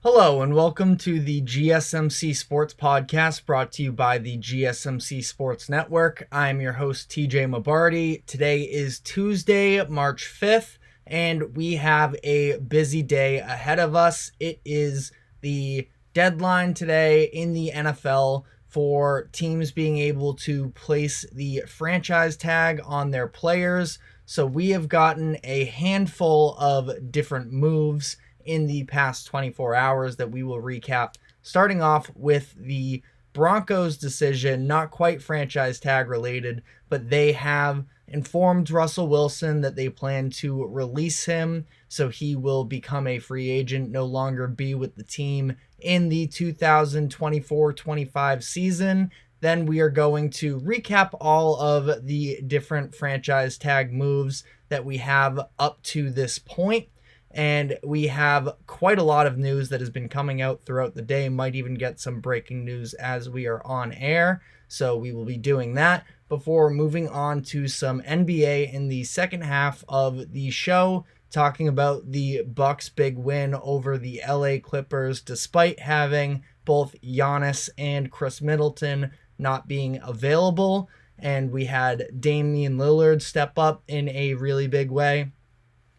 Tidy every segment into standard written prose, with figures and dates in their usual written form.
Hello and welcome to the GSMC Sports Podcast brought to you by the GSMC Sports Network. I'm your host TJ Mabardi. Today is Tuesday, March 5th, and we have a busy day ahead of us. It is the deadline today in the NFL for teams being able to place the franchise tag on their players. So we have gotten a handful of different moves in the past 24 hours that we will recap, starting off with the Broncos decision, not quite franchise tag related, but they have informed Russell Wilson that they plan to release him, so he will become a free agent, no longer be with the team in the 2024-25 season. Then we are going to recap all of the different franchise tag moves that we have up to this point. And we have quite a lot of news that has been coming out throughout the day. Might even get some breaking news as we are on air. So we will be doing that before moving on to some NBA in the second half of the show, talking about the Bucks' big win over the LA Clippers, despite having both Giannis and Chris Middleton not being available. And we had Damian Lillard step up in a really big way.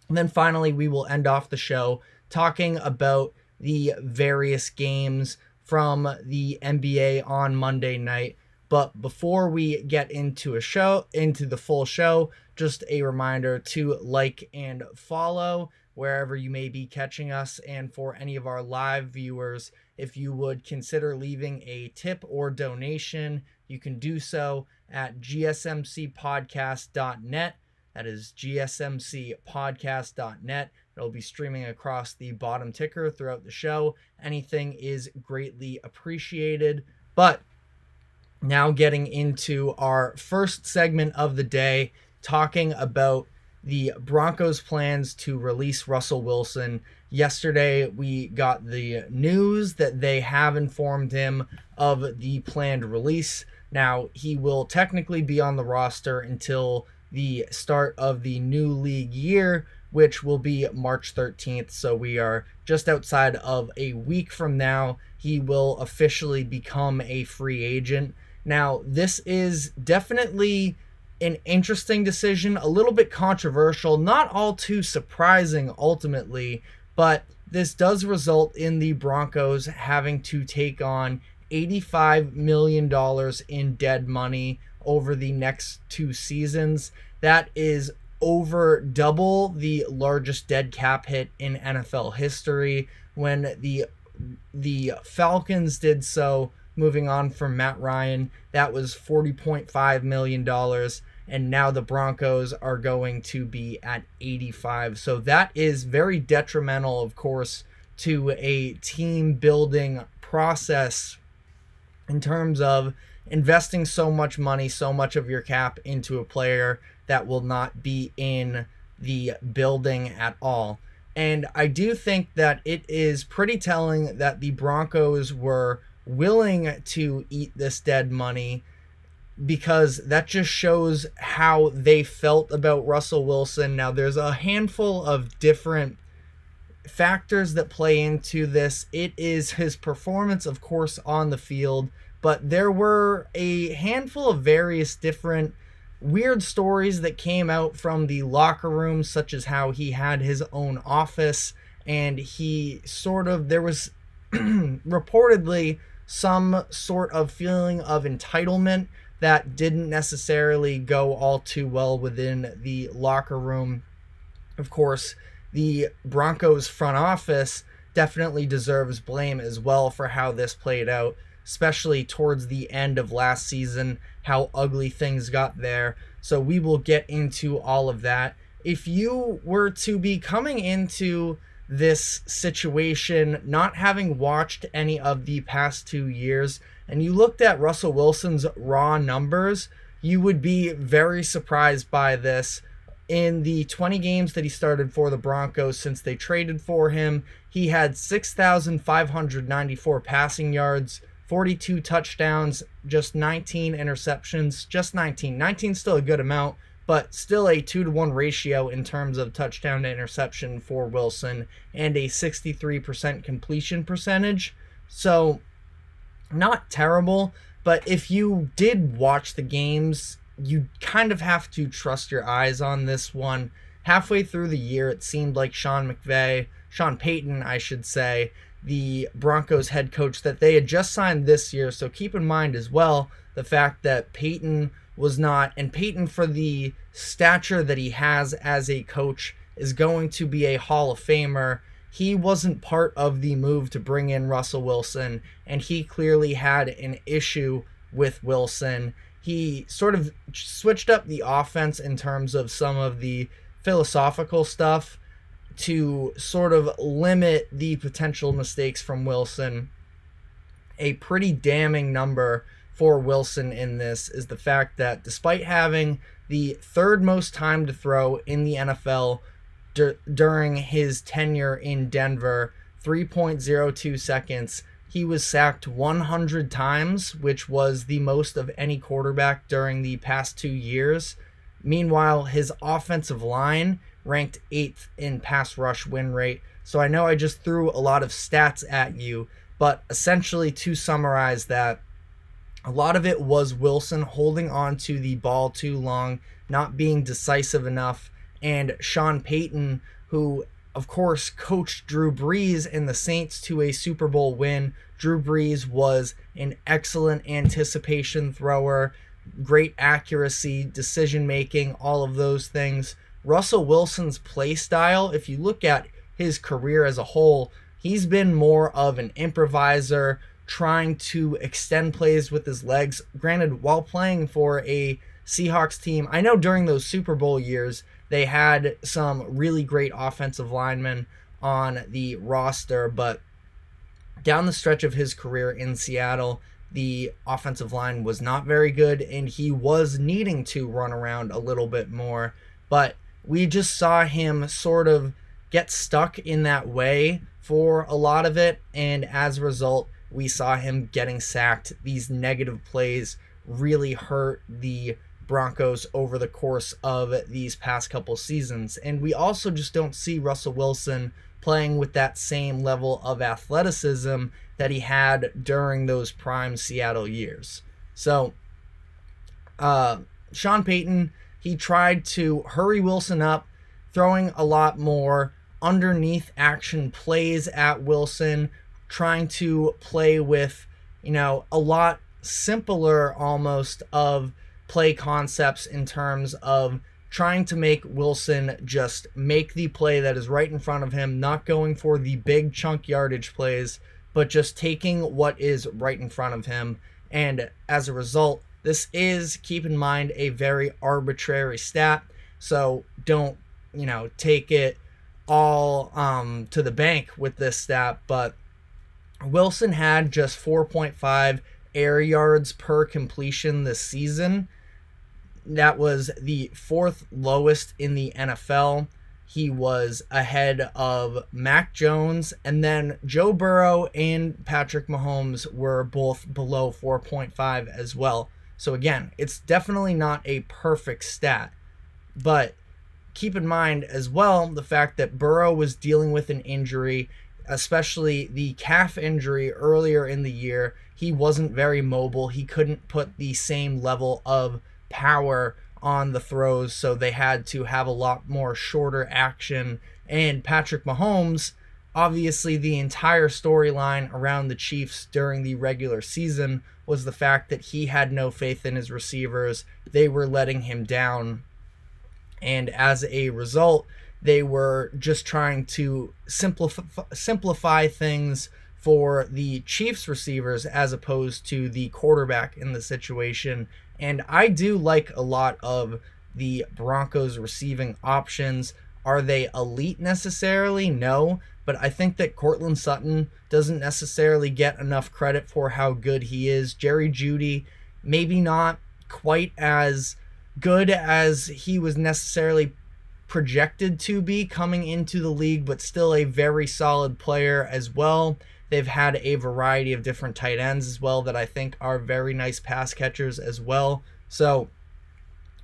And then finally, we will end off the show talking about the various games from the NBA on Monday night. But before we get into the full show, just a reminder to like and follow wherever you may be catching us. And for any of our live viewers, if you would consider leaving a tip or donation, you can do so at gsmcpodcast.net. That is gsmcpodcast.net. It'll be streaming across the bottom ticker throughout the show. Anything is greatly appreciated. But now getting into our first segment of the day, talking about the Broncos' plans to release Russell Wilson. Yesterday, we got the news that they have informed him of the planned release. Now, he will technically be on the roster until the start of the new league year, which will be March 13th. So we are just outside of a week from now. He will officially become a free agent. Now, this is definitely an interesting decision, a little bit controversial, not all too surprising ultimately, but this does result in the Broncos having to take on $85 million in dead money over the next 2 seasons. That is over double the largest dead cap hit in NFL history. When the Falcons did so, moving on from Matt Ryan, that was $40.5 million, and now the Broncos are going to be at 85. So that is very detrimental, of course, to a team building process in terms of investing so much money, so much of your cap into a player that will not be in the building at all. And I do think that it is pretty telling that the Broncos were willing to eat this dead money, because that just shows how they felt about Russell Wilson. Now, there's a handful of different factors that play into this. It is his performance, of course, on the field, but there were a handful of various different weird stories that came out from the locker room, such as how he had his own office, and there was reportedly some sort of feeling of entitlement that didn't necessarily go all too well within the locker room. Of course, the Broncos front office definitely deserves blame as well for how this played out, especially towards the end of last season, how ugly things got there. So we will get into all of that. If you were to be coming into this situation not having watched any of the past 2 years, and you looked at Russell Wilson's raw numbers, you would be very surprised by this. In the 20 games that he started for the Broncos since they traded for him, he had 6,594 passing yards, 42 touchdowns, just 19 interceptions, just 19. 19 still a good amount, but still a 2-to-1 ratio in terms of touchdown to interception for Wilson and a 63% completion percentage. So not terrible, but if you did watch the games, you kind of have to trust your eyes on this one. Halfway through the year, it seemed like Sean Payton, I should say, the Broncos head coach that they had just signed this year. So keep in mind as well the fact that Payton was not, and Payton, for the stature that he has as a coach, is going to be a Hall of Famer. He wasn't part of the move to bring in Russell Wilson, and he clearly had an issue with Wilson. He sort of switched up the offense in terms of some of the philosophical stuff to sort of limit the potential mistakes from Wilson. A pretty damning number for Wilson in this is the fact that despite having the third most time to throw in the NFL during his tenure in Denver, 3.02 seconds, he was sacked 100 times, which was the most of any quarterback during the past 2 years. Meanwhile, his offensive line ranked 8th in pass rush win rate. So I know I just threw a lot of stats at you, but essentially to summarize that, a lot of it was Wilson holding on to the ball too long, not being decisive enough, and Sean Payton, who of course coached Drew Brees and the Saints to a Super Bowl win. Drew Brees was an excellent anticipation thrower, great accuracy, decision making, all of those things. Russell Wilson's play style, if you look at his career as a whole, he's been more of an improviser, trying to extend plays with his legs. Granted, while playing for a Seahawks team, I know during those Super Bowl years, they had some really great offensive linemen on the roster, but down the stretch of his career in Seattle, the offensive line was not very good, and he was needing to run around a little bit more. But we just saw him sort of get stuck in that way for a lot of it, and as a result, we saw him getting sacked. These negative plays really hurt the Broncos over the course of these past couple seasons. And we also just don't see Russell Wilson playing with that same level of athleticism that he had during those prime Seattle years. So, Sean Payton, he tried to hurry Wilson up, throwing a lot more underneath action plays at Wilson, trying to play with, a lot simpler almost of play concepts in terms of trying to make Wilson just make the play that is right in front of him, not going for the big chunk yardage plays, but just taking what is right in front of him. And as a result, this is, keep in mind, a very arbitrary stat. So don't, take it all to the bank with this stat, but Wilson had just 4.5 air yards per completion this season. That was the 4th lowest in the NFL. He was ahead of Mac Jones, and then Joe Burrow and Patrick Mahomes were both below 4.5 as well. So again, it's definitely not a perfect stat, but keep in mind as well the fact that Burrow was dealing with an injury, especially the calf injury earlier in the year. He wasn't very mobile. He couldn't put the same level of power on the throws, so they had to have a lot more shorter action. And Patrick Mahomes, obviously the entire storyline around the Chiefs during the regular season was the fact that he had no faith in his receivers. They were letting him down, and as a result, they were just trying to simplify things for the Chiefs receivers as opposed to the quarterback in the situation. And I do like a lot of the Broncos receiving options. Are they elite necessarily? No, but I think that Courtland Sutton doesn't necessarily get enough credit for how good he is. Jerry Jeudy, maybe not quite as good as he was necessarily projected to be coming into the league, but still a very solid player as well. They've had a variety of different tight ends as well that I think are very nice pass catchers as well. So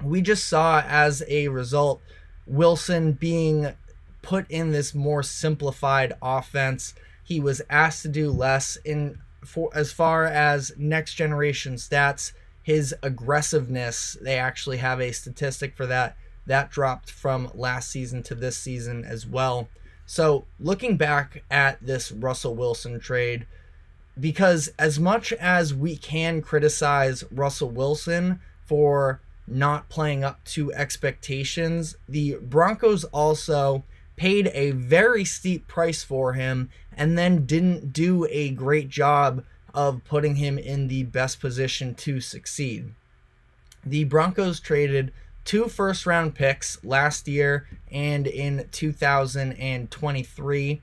we just saw as a result Wilson being put in this more simplified offense. He was asked to do less as far as next generation stats. His aggressiveness, they actually have a statistic for that dropped from last season to this season as well. So looking back at this Russell Wilson trade, because as much as we can criticize Russell Wilson for not playing up to expectations, the Broncos also paid a very steep price for him and then didn't do a great job of putting him in the best position to succeed. The Broncos traded 2 first-round picks last year and in 2023,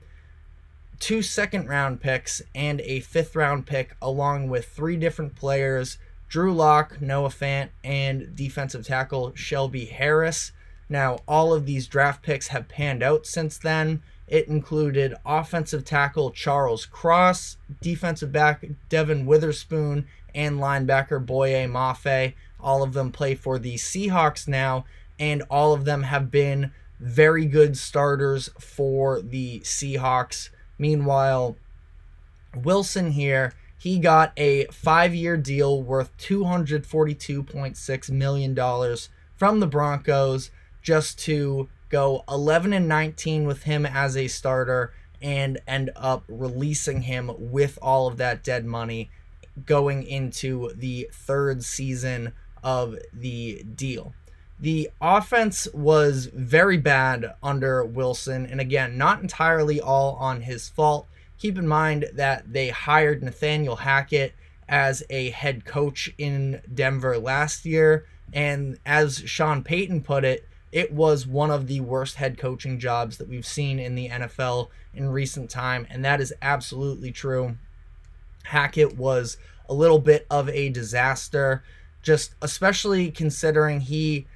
2 second-round picks, and a 5th-round pick, along with 3 different players: Drew Lock, Noah Fant, and defensive tackle Shelby Harris. Now, all of these draft picks have panned out since then. It included offensive tackle Charles Cross, defensive back Devin Witherspoon, and linebacker Boye Mafe. All of them play for the Seahawks now, and all of them have been very good starters for the Seahawks. Meanwhile, Wilson here, he got a 5-year deal worth $242.6 million from the Broncos just to go 11-19 with him as a starter and end up releasing him with all of that dead money going into the 3rd season of the deal. The offense was very bad under Wilson, and again, not entirely all on his fault. Keep in mind that they hired Nathaniel Hackett as a head coach in Denver last year, and as Sean Payton put it, it was one of the worst head coaching jobs that we've seen in the NFL in recent time, and that is absolutely true. Hackett was a little bit of a disaster, just especially considering he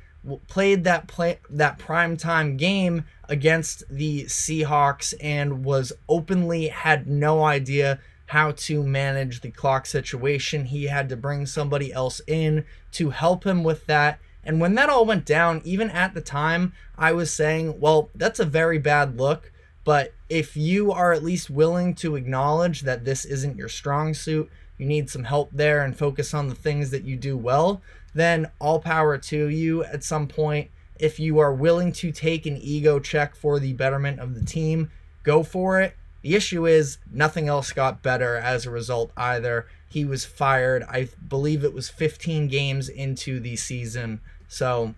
played that primetime game against the Seahawks and was openly had no idea how to manage the clock situation. He had to bring somebody else in to help him with that. And when that all went down, even at the time, I was saying, well, that's a very bad look. But if you are at least willing to acknowledge that this isn't your strong suit, you need some help there and focus on the things that you do well, then all power to you at some point. If you are willing to take an ego check for the betterment of the team, go for it. The issue is nothing else got better as a result either. He was fired, I believe it was 15 games into the season. So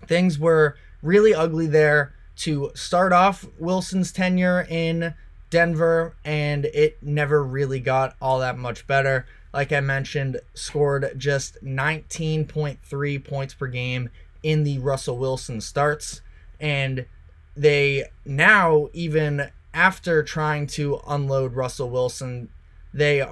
things were really ugly there to start off Wilson's tenure in Denver, and it never really got all that much better. Like I mentioned, scored just 19.3 points per game in the Russell Wilson starts. And they now, even after trying to unload Russell Wilson, they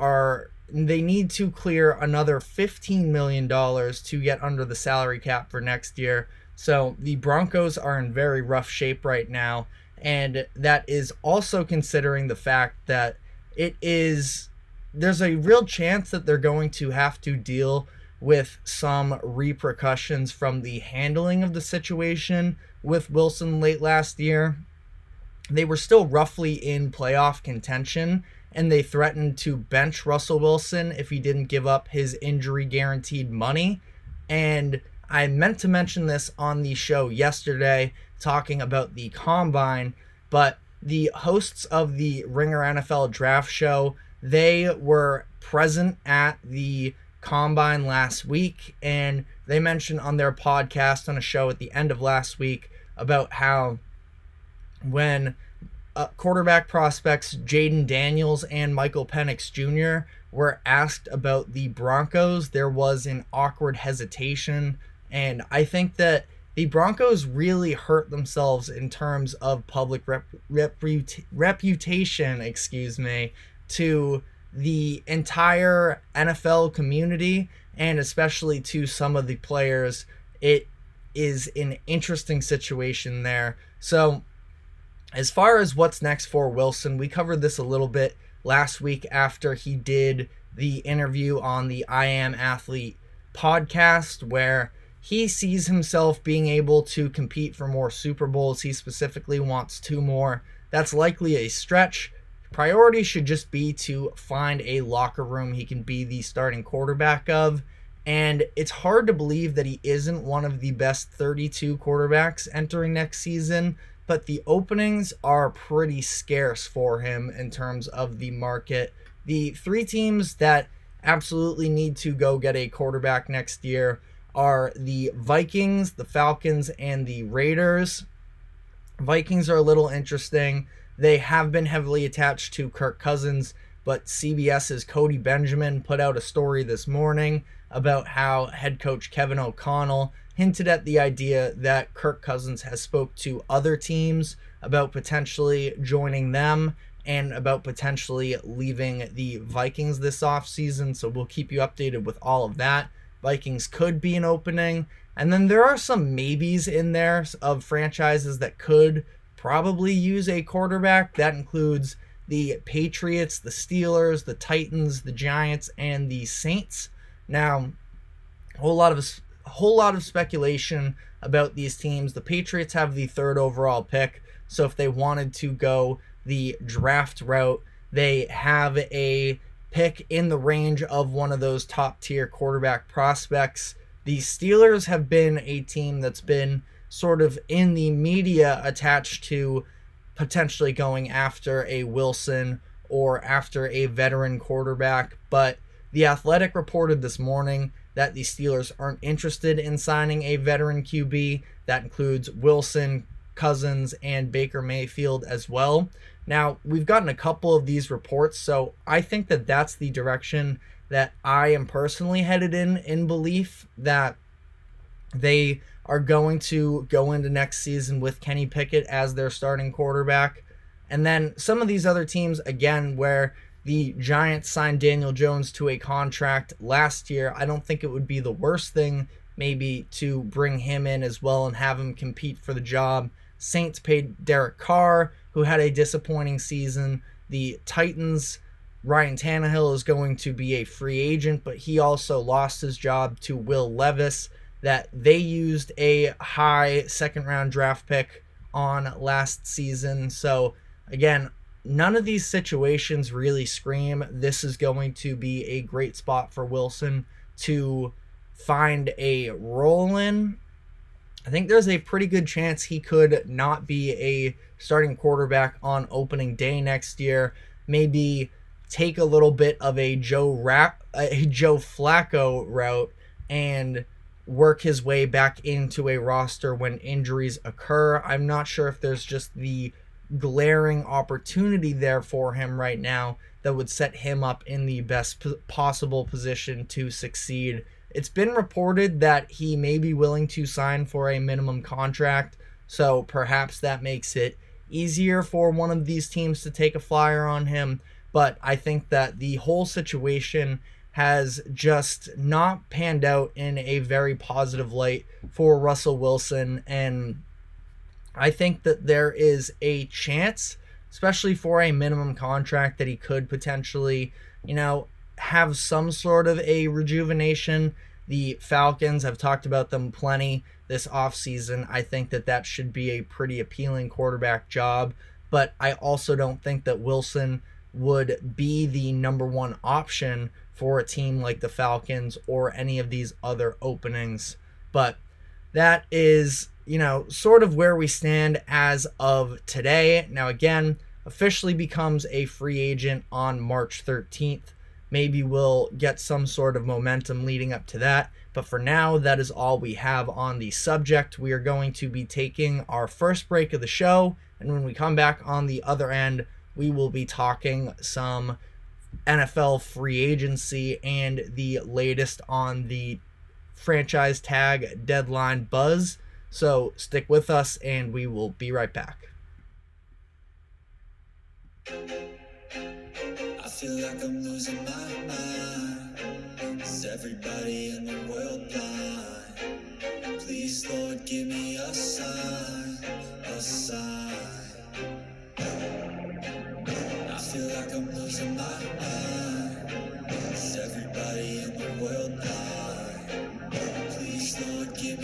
need to clear another $15 million to get under the salary cap for next year. So the Broncos are in very rough shape right now. And that is also considering the fact that there's a real chance that they're going to have to deal with some repercussions from the handling of the situation with Wilson late last year. They were still roughly in playoff contention, and they threatened to bench Russell Wilson if he didn't give up his injury guaranteed money. And I meant to mention this on the show yesterday, talking about the Combine, but the hosts of the Ringer NFL Draft Show, they were present at the Combine last week, and they mentioned on their podcast on a show at the end of last week about how when quarterback prospects Jaden Daniels and Michael Penix Jr. were asked about the Broncos, there was an awkward hesitation, and I think that the Broncos really hurt themselves in terms of public reputation, to the entire NFL community, and especially to some of the players. It is an interesting situation there. So as far as what's next for Wilson, we covered this a little bit last week after he did the interview on the I Am Athlete podcast, where he sees himself being able to compete for more Super Bowls. He specifically wants 2 more. That's likely a stretch. Priority should just be to find a locker room he can be the starting quarterback of. And it's hard to believe that he isn't one of the best 32 quarterbacks entering next season, but the openings are pretty scarce for him in terms of the market. The 3 teams that absolutely need to go get a quarterback next year are the Vikings, the Falcons, and the Raiders. Vikings are a little interesting. They have been heavily attached to Kirk Cousins, but CBS's Cody Benjamin put out a story this morning about how head coach Kevin O'Connell hinted at the idea that Kirk Cousins has spoke to other teams about potentially joining them and about potentially leaving the Vikings this offseason. So we'll keep you updated with all of that. Vikings could be an opening. And then there are some maybes in there of franchises that could probably use a quarterback. That includes the Patriots, the Steelers, the Titans, the Giants, and the Saints. Now, a whole lot of speculation about these teams. The Patriots have the 3rd overall pick, so if they wanted to go the draft route, they have a pick in the range of one of those top-tier quarterback prospects. The Steelers have been a team that's been sort of in the media attached to potentially going after a Wilson or after a veteran quarterback, but The Athletic reported this morning that the Steelers aren't interested in signing a veteran QB. That includes Wilson, Cousins, and Baker Mayfield as well. Now, we've gotten a couple of these reports, so I think that that's the direction that I am personally headed in belief that they are going to go into next season with Kenny Pickett as their starting quarterback. And then some of these other teams, again, where the Giants signed Daniel Jones to a contract last year, I don't think it would be the worst thing maybe to bring him in as well and have him compete for the job. Saints paid Derek Carr, who had a disappointing season. The Titans, Ryan Tannehill is going to be a free agent, but he also lost his job to Will Levis, that they used a high second-round draft pick on last season. So, again, none of these situations really scream this is going to be a great spot for Wilson to find a role in. I think there's a pretty good chance he could not be a starting quarterback on opening day next year. Maybe take a little bit of a Joe Flacco route and work his way back into a roster when injuries occur. I'm not sure if there's just the glaring opportunity there for him right now that would set him up in the best possible position to succeed. It's been reported that he may be willing to sign for a minimum contract, so perhaps that makes it easier for one of these teams to take a flyer on him. But I think that the whole situation has just not panned out in a very positive light for Russell Wilson, and I think that there is a chance, especially for a minimum contract, that he could potentially, have some sort of a rejuvenation. The Falcons, I've talked about them plenty this offseason. I think that that should be a pretty appealing quarterback job, but I also don't think that Wilson would be the number one option for a team like the Falcons or any of these other openings. But that is, sort of where we stand as of today. Now, again, officially becomes a free agent on March 13th. Maybe we'll get some sort of momentum leading up to that. But for now, that is all we have on the subject. We are going to be taking our first break of the show. And when we come back on the other end, we will be talking some NFL free agency and the latest on the franchise tag deadline buzz. So stick with us and we will be right back. I feel like I'm losing my mind. Is everybody in the world blind? Please, Lord, give me a sign, a sign. I feel like I'm losing my mind. Is everybody in the world blind? Please, Lord, give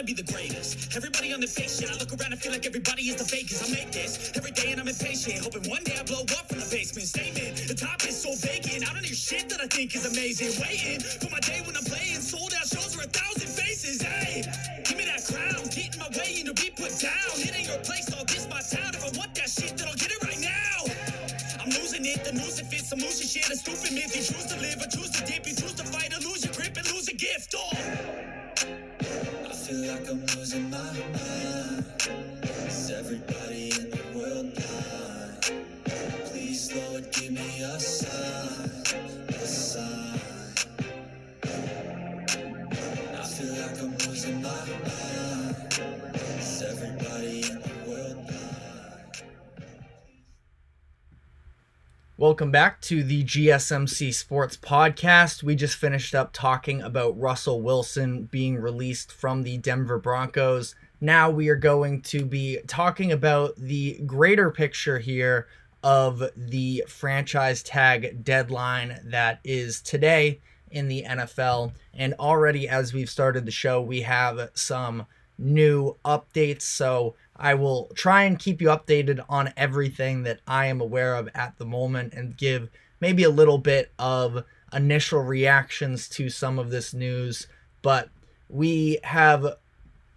wanna be the greatest. Everybody on the fake shit. I look around and feel like everybody is the fakest. I make this every day and I'm impatient, hoping one day I blow up from the basement. Statement, the top is so vacant. I don't hear shit that I think is amazing. Waiting for my day when I'm playing sold out shows for 1,000 faces. Hey, give me that crown, get in my way and to be put down. It ain't your place, all this my town. If I want that shit, then I'll get it right now. I'm losing it, the noose it fits. I'm losing shit, a stupid myth. You choose to live or choose to dip. You choose to fight or lose your grip and lose a gift. Oh, I feel like I'm losing my mind. Is everybody in the world blind? Please, Lord, give me a sign, a sign. I feel like I'm losing my mind. Is everybody in the world blind? Welcome back to the GSMC Sports Podcast. We just finished up talking about Russell Wilson being released from the Denver Broncos. Now we are going to be talking about the greater picture here of the franchise tag deadline that is today in the NFL. And already as we've started the show, we have some new updates. So I will try and keep you updated on everything that I am aware of at the moment and give maybe a little bit of initial reactions to some of this news. But we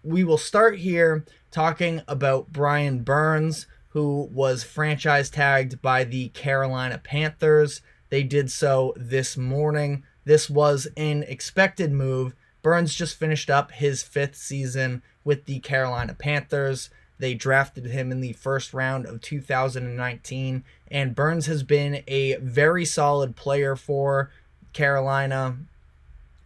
will start here talking about Brian Burns, who was franchise tagged by the Carolina Panthers. They did so this morning. This was an expected move. Burns just finished up his 5th season with the Carolina Panthers. They drafted him in the first round of 2019, and Burns has been a very solid player for Carolina.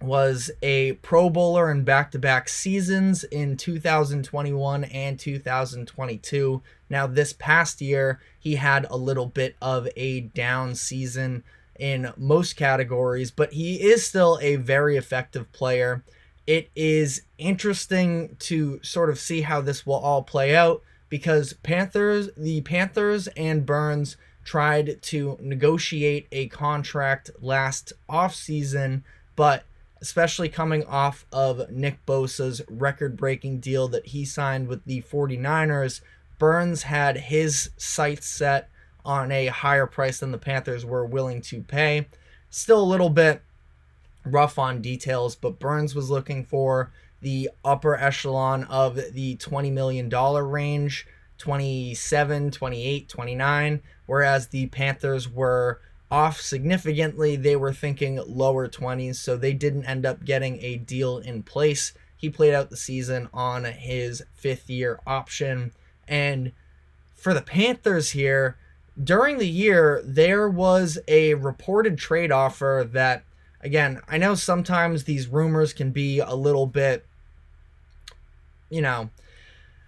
Was a Pro Bowler in back-to-back seasons in 2021 and 2022. Now, this past year, he had a little bit of a down season in most categories, but he is still a very effective player. It is interesting to sort of see how this will all play out because the Panthers and Burns tried to negotiate a contract last offseason, but especially coming off of Nick Bosa's record-breaking deal that he signed with the 49ers, Burns had his sights set on a higher price than the Panthers were willing to pay. Still a little bit rough on details, but Burns was looking for the upper echelon of the $20 million range, 27, 28, 29, whereas the Panthers were off significantly. They were thinking lower 20s, so they didn't end up getting a deal in place. He played out the season on his 5th-year option, and for the Panthers here, during the year, there was a reported trade offer that, again, I know sometimes these rumors can be a little bit,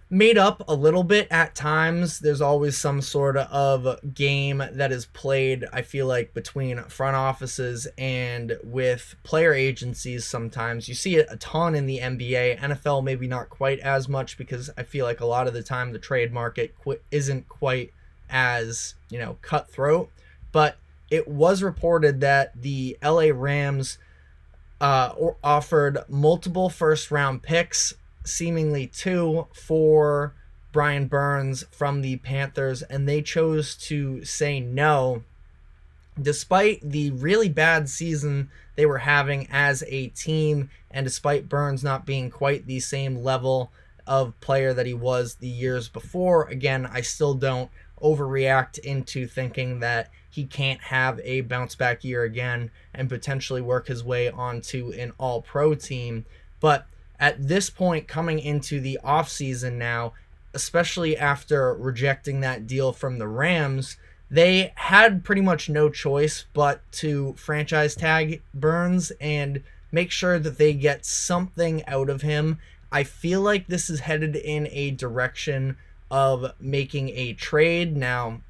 made up a little bit at times. There's always some sort of game that is played, I feel like, between front offices and with player agencies sometimes. You see it a ton in the NBA. NFL maybe not quite as much because I feel like a lot of the time the trade market isn't quite as, cutthroat. But it was reported that the LA Rams offered multiple first-round picks, seemingly 2, for Brian Burns from the Panthers, and they chose to say no, despite the really bad season they were having as a team, and despite Burns not being quite the same level of player that he was the years before. Again, I still don't overreact into thinking that he can't have a bounce back year again and potentially work his way onto an all-pro team. But at this point, coming into the offseason now, especially after rejecting that deal from the Rams, they had pretty much no choice but to franchise tag Burns and make sure that they get something out of him. I feel like this is headed in a direction of making a trade. Now,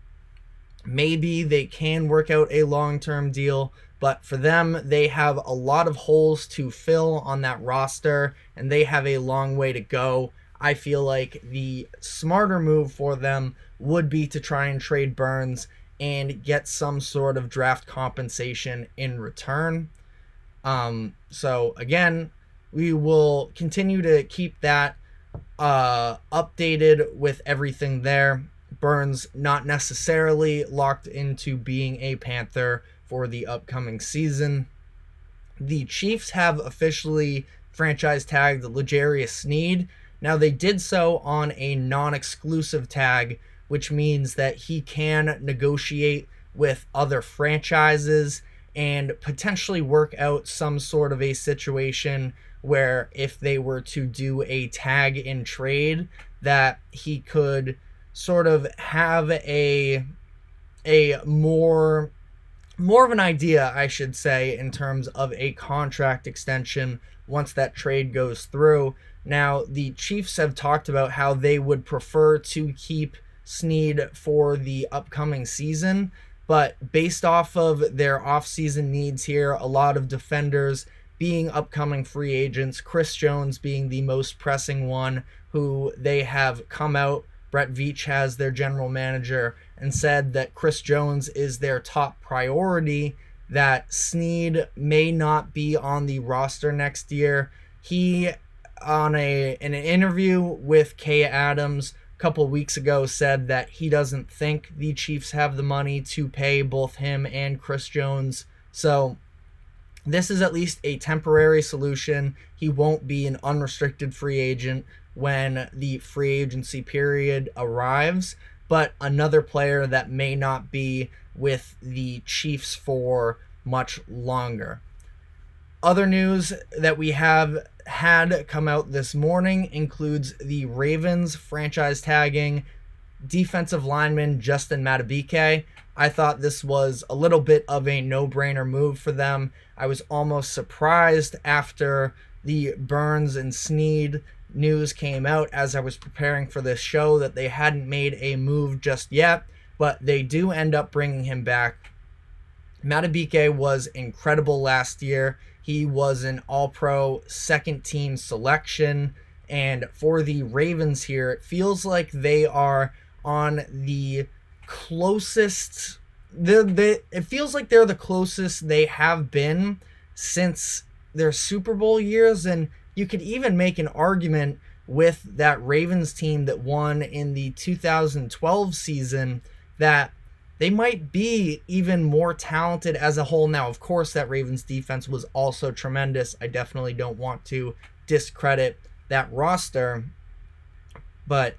maybe they can work out a long-term deal, but for them, they have a lot of holes to fill on that roster, and they have a long way to go. I feel like the smarter move for them would be to try and trade Burns and get some sort of draft compensation in return. So again, we will continue to keep that updated with everything there. Burns not necessarily locked into being a Panther for the upcoming season. The Chiefs have officially franchise tagged L'Jarius Sneed. Now, they did so on a non-exclusive tag, which means that he can negotiate with other franchises and potentially work out some sort of a situation where if they were to do a tag in trade, that he could sort of have a more of an idea, I should say, in terms of a contract extension once that trade goes through. Now, the Chiefs have talked about how they would prefer to keep Sneed for the upcoming season, but based off of their offseason needs here, a lot of defenders being upcoming free agents, Chris Jones being the most pressing one, who they have come out, Brett Veach has their general manager, and said that Chris Jones is their top priority, that Sneed may not be on the roster next year. He, in an interview with Kay Adams a couple weeks ago, said that he doesn't think the Chiefs have the money to pay both him and Chris Jones. So this is at least a temporary solution. He won't be an unrestricted free agent when the free agency period arrives, but another player that may not be with the Chiefs for much longer. Other news that we have had come out this morning includes the Ravens franchise tagging defensive lineman Justin Madubuike. I thought this was a little bit of a no-brainer move for them. I was almost surprised after the Burns and Sneed news came out as I was preparing for this show that they hadn't made a move just yet, but they do end up bringing him back. Madubuike was incredible last year. He was an all-pro second-team selection, and for the Ravens here, it feels like they are on the closest. It feels like they're the closest they have been since their Super Bowl years, and you could even make an argument with that Ravens team that won in the 2012 season that they might be even more talented as a whole. Now, of course, that Ravens defense was also tremendous. I definitely don't want to discredit that roster, but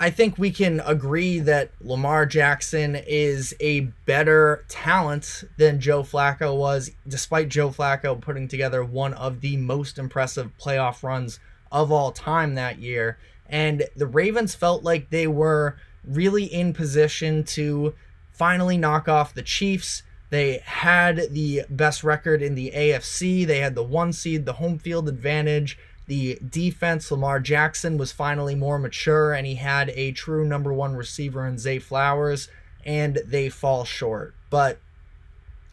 I think we can agree that Lamar Jackson is a better talent than Joe Flacco was, despite Joe Flacco putting together one of the most impressive playoff runs of all time that year. And the Ravens felt like they were really in position to finally knock off the Chiefs. They had the best record in the AFC. They had the 1 seed, the home field advantage. The defense, Lamar Jackson, was finally more mature, and he had a true number 1 receiver in Zay Flowers, and they fall short. But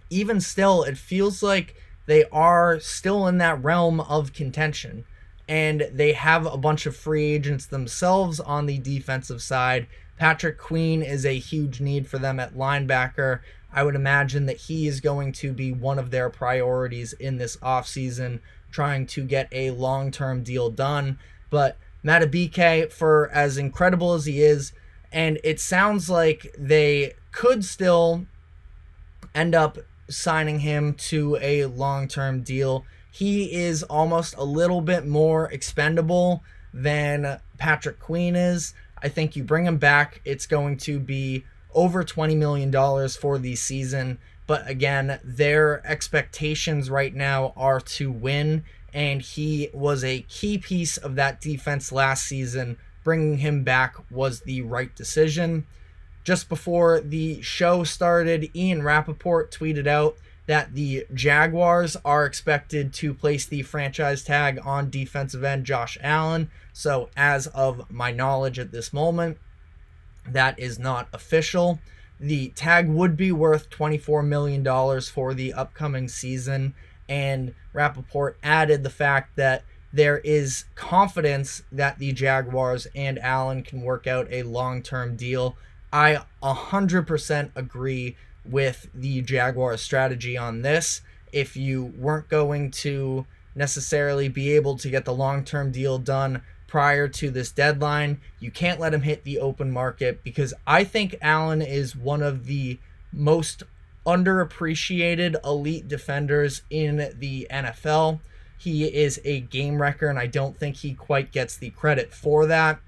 even still, it feels like they are still in that realm of contention, and they have a bunch of free agents themselves on the defensive side. Patrick Queen is a huge need for them at linebacker. I would imagine that he is going to be one of their priorities in this offseason, trying to get a long-term deal done. But Madubuike, for as incredible as he is, and it sounds like they could still end up signing him to a long-term deal, he is almost a little bit more expendable than Patrick Queen is. I think you bring him back, it's going to be over $20 million for the season. But again, their expectations right now are to win, and he was a key piece of that defense last season. Bringing him back was the right decision. Just before the show started, Ian Rappaport tweeted out that the Jaguars are expected to place the franchise tag on defensive end Josh Allen. So as of my knowledge at this moment, that is not official. The tag would be worth $24 million for the upcoming season, and Rappaport added the fact that there is confidence that the Jaguars and Allen can work out a long-term deal. I 100% agree with the Jaguars' strategy on this. If you weren't going to necessarily be able to get the long-term deal done prior to this deadline. You can't let him hit the open market, because I think Allen is one of the most underappreciated elite defenders in the NFL. He is a game wrecker, and I don't think he quite gets the credit for that.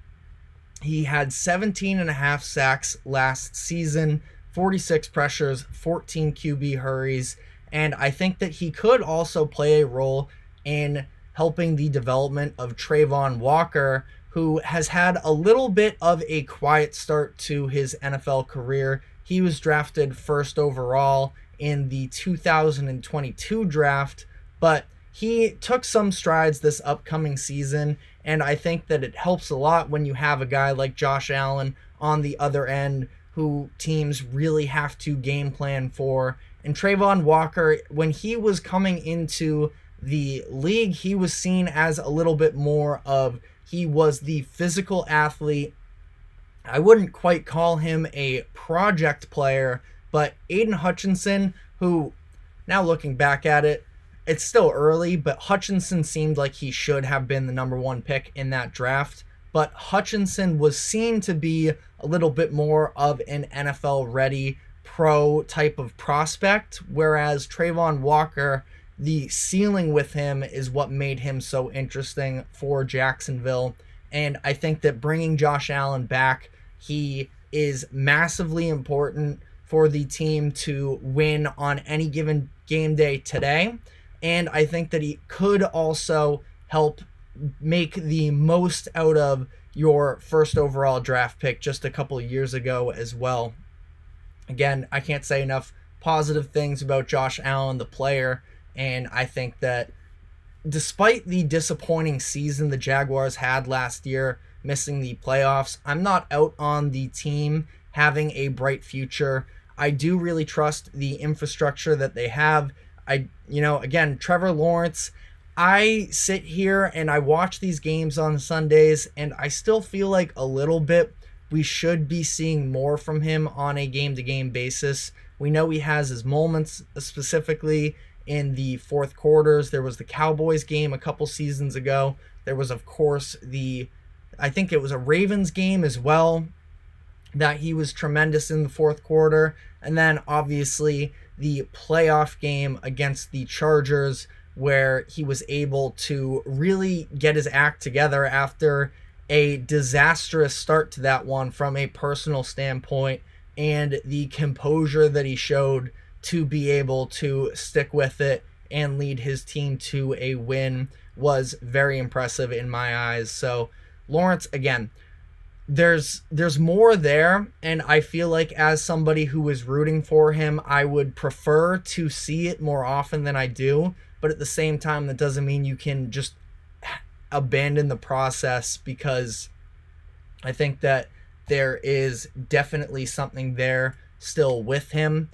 He had 17.5 sacks last season, 46 pressures, 14 QB hurries, and I think that he could also play a role in helping the development of Travon Walker, who has had a little bit of a quiet start to his NFL career. He was drafted first overall in the 2022 draft, but he took some strides this upcoming season, and I think that it helps a lot when you have a guy like Josh Allen on the other end who teams really have to game plan for. And Travon Walker, when he was coming into the league, he was seen as a little bit more of, he was the physical athlete. I wouldn't quite call him a project player, but Aiden Hutchinson, who, now looking back at it, it's still early, but Hutchinson seemed like he should have been the number one pick in that draft. But Hutchinson was seen to be a little bit more of an NFL-ready pro type of prospect, whereas Travon Walker, the ceiling with him is what made him so interesting for Jacksonville. And I think that bringing Josh Allen back, he is massively important for the team to win on any given game day today. And I think that he could also help make the most out of your first overall draft pick just a couple of years ago as well. Again, I can't say enough positive things about Josh Allen, the player, and I think that despite the disappointing season the Jaguars had last year, missing the playoffs, I'm not out on the team having a bright future. I do really trust the infrastructure that they have. Again, Trevor Lawrence, I sit here and I watch these games on Sundays, and I still feel like a little bit we should be seeing more from him on a game-to-game basis. We know he has his moments, specifically in the fourth quarters. There was the Cowboys game a couple seasons ago. There was, of course, I think it was a Ravens game as well, that he was tremendous in the fourth quarter. And then, obviously, the playoff game against the Chargers, where he was able to really get his act together after a disastrous start to that one from a personal standpoint, and the composure that he showed to be able to stick with it and lead his team to a win was very impressive in my eyes. So Lawrence, again, there's more there, and I feel like as somebody who is rooting for him, I would prefer to see it more often than I do. But at the same time, that doesn't mean you can just abandon the process, because I think that there is definitely something there still with him.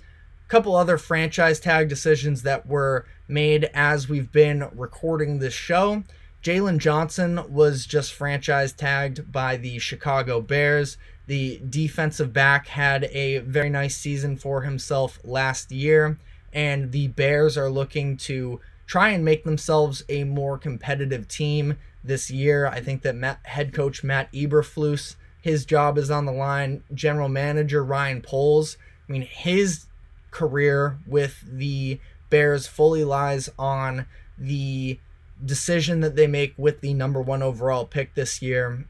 A couple other franchise tag decisions that were made as we've been recording this show. Jalen Johnson was just franchise tagged by the Chicago Bears. The defensive back had a very nice season for himself last year, and the Bears are looking to try and make themselves a more competitive team this year. I think that head coach Matt Eberflus, his job is on the line. General manager Ryan Poles, his career with the Bears fully lies on the decision that they make with the number one overall pick this year,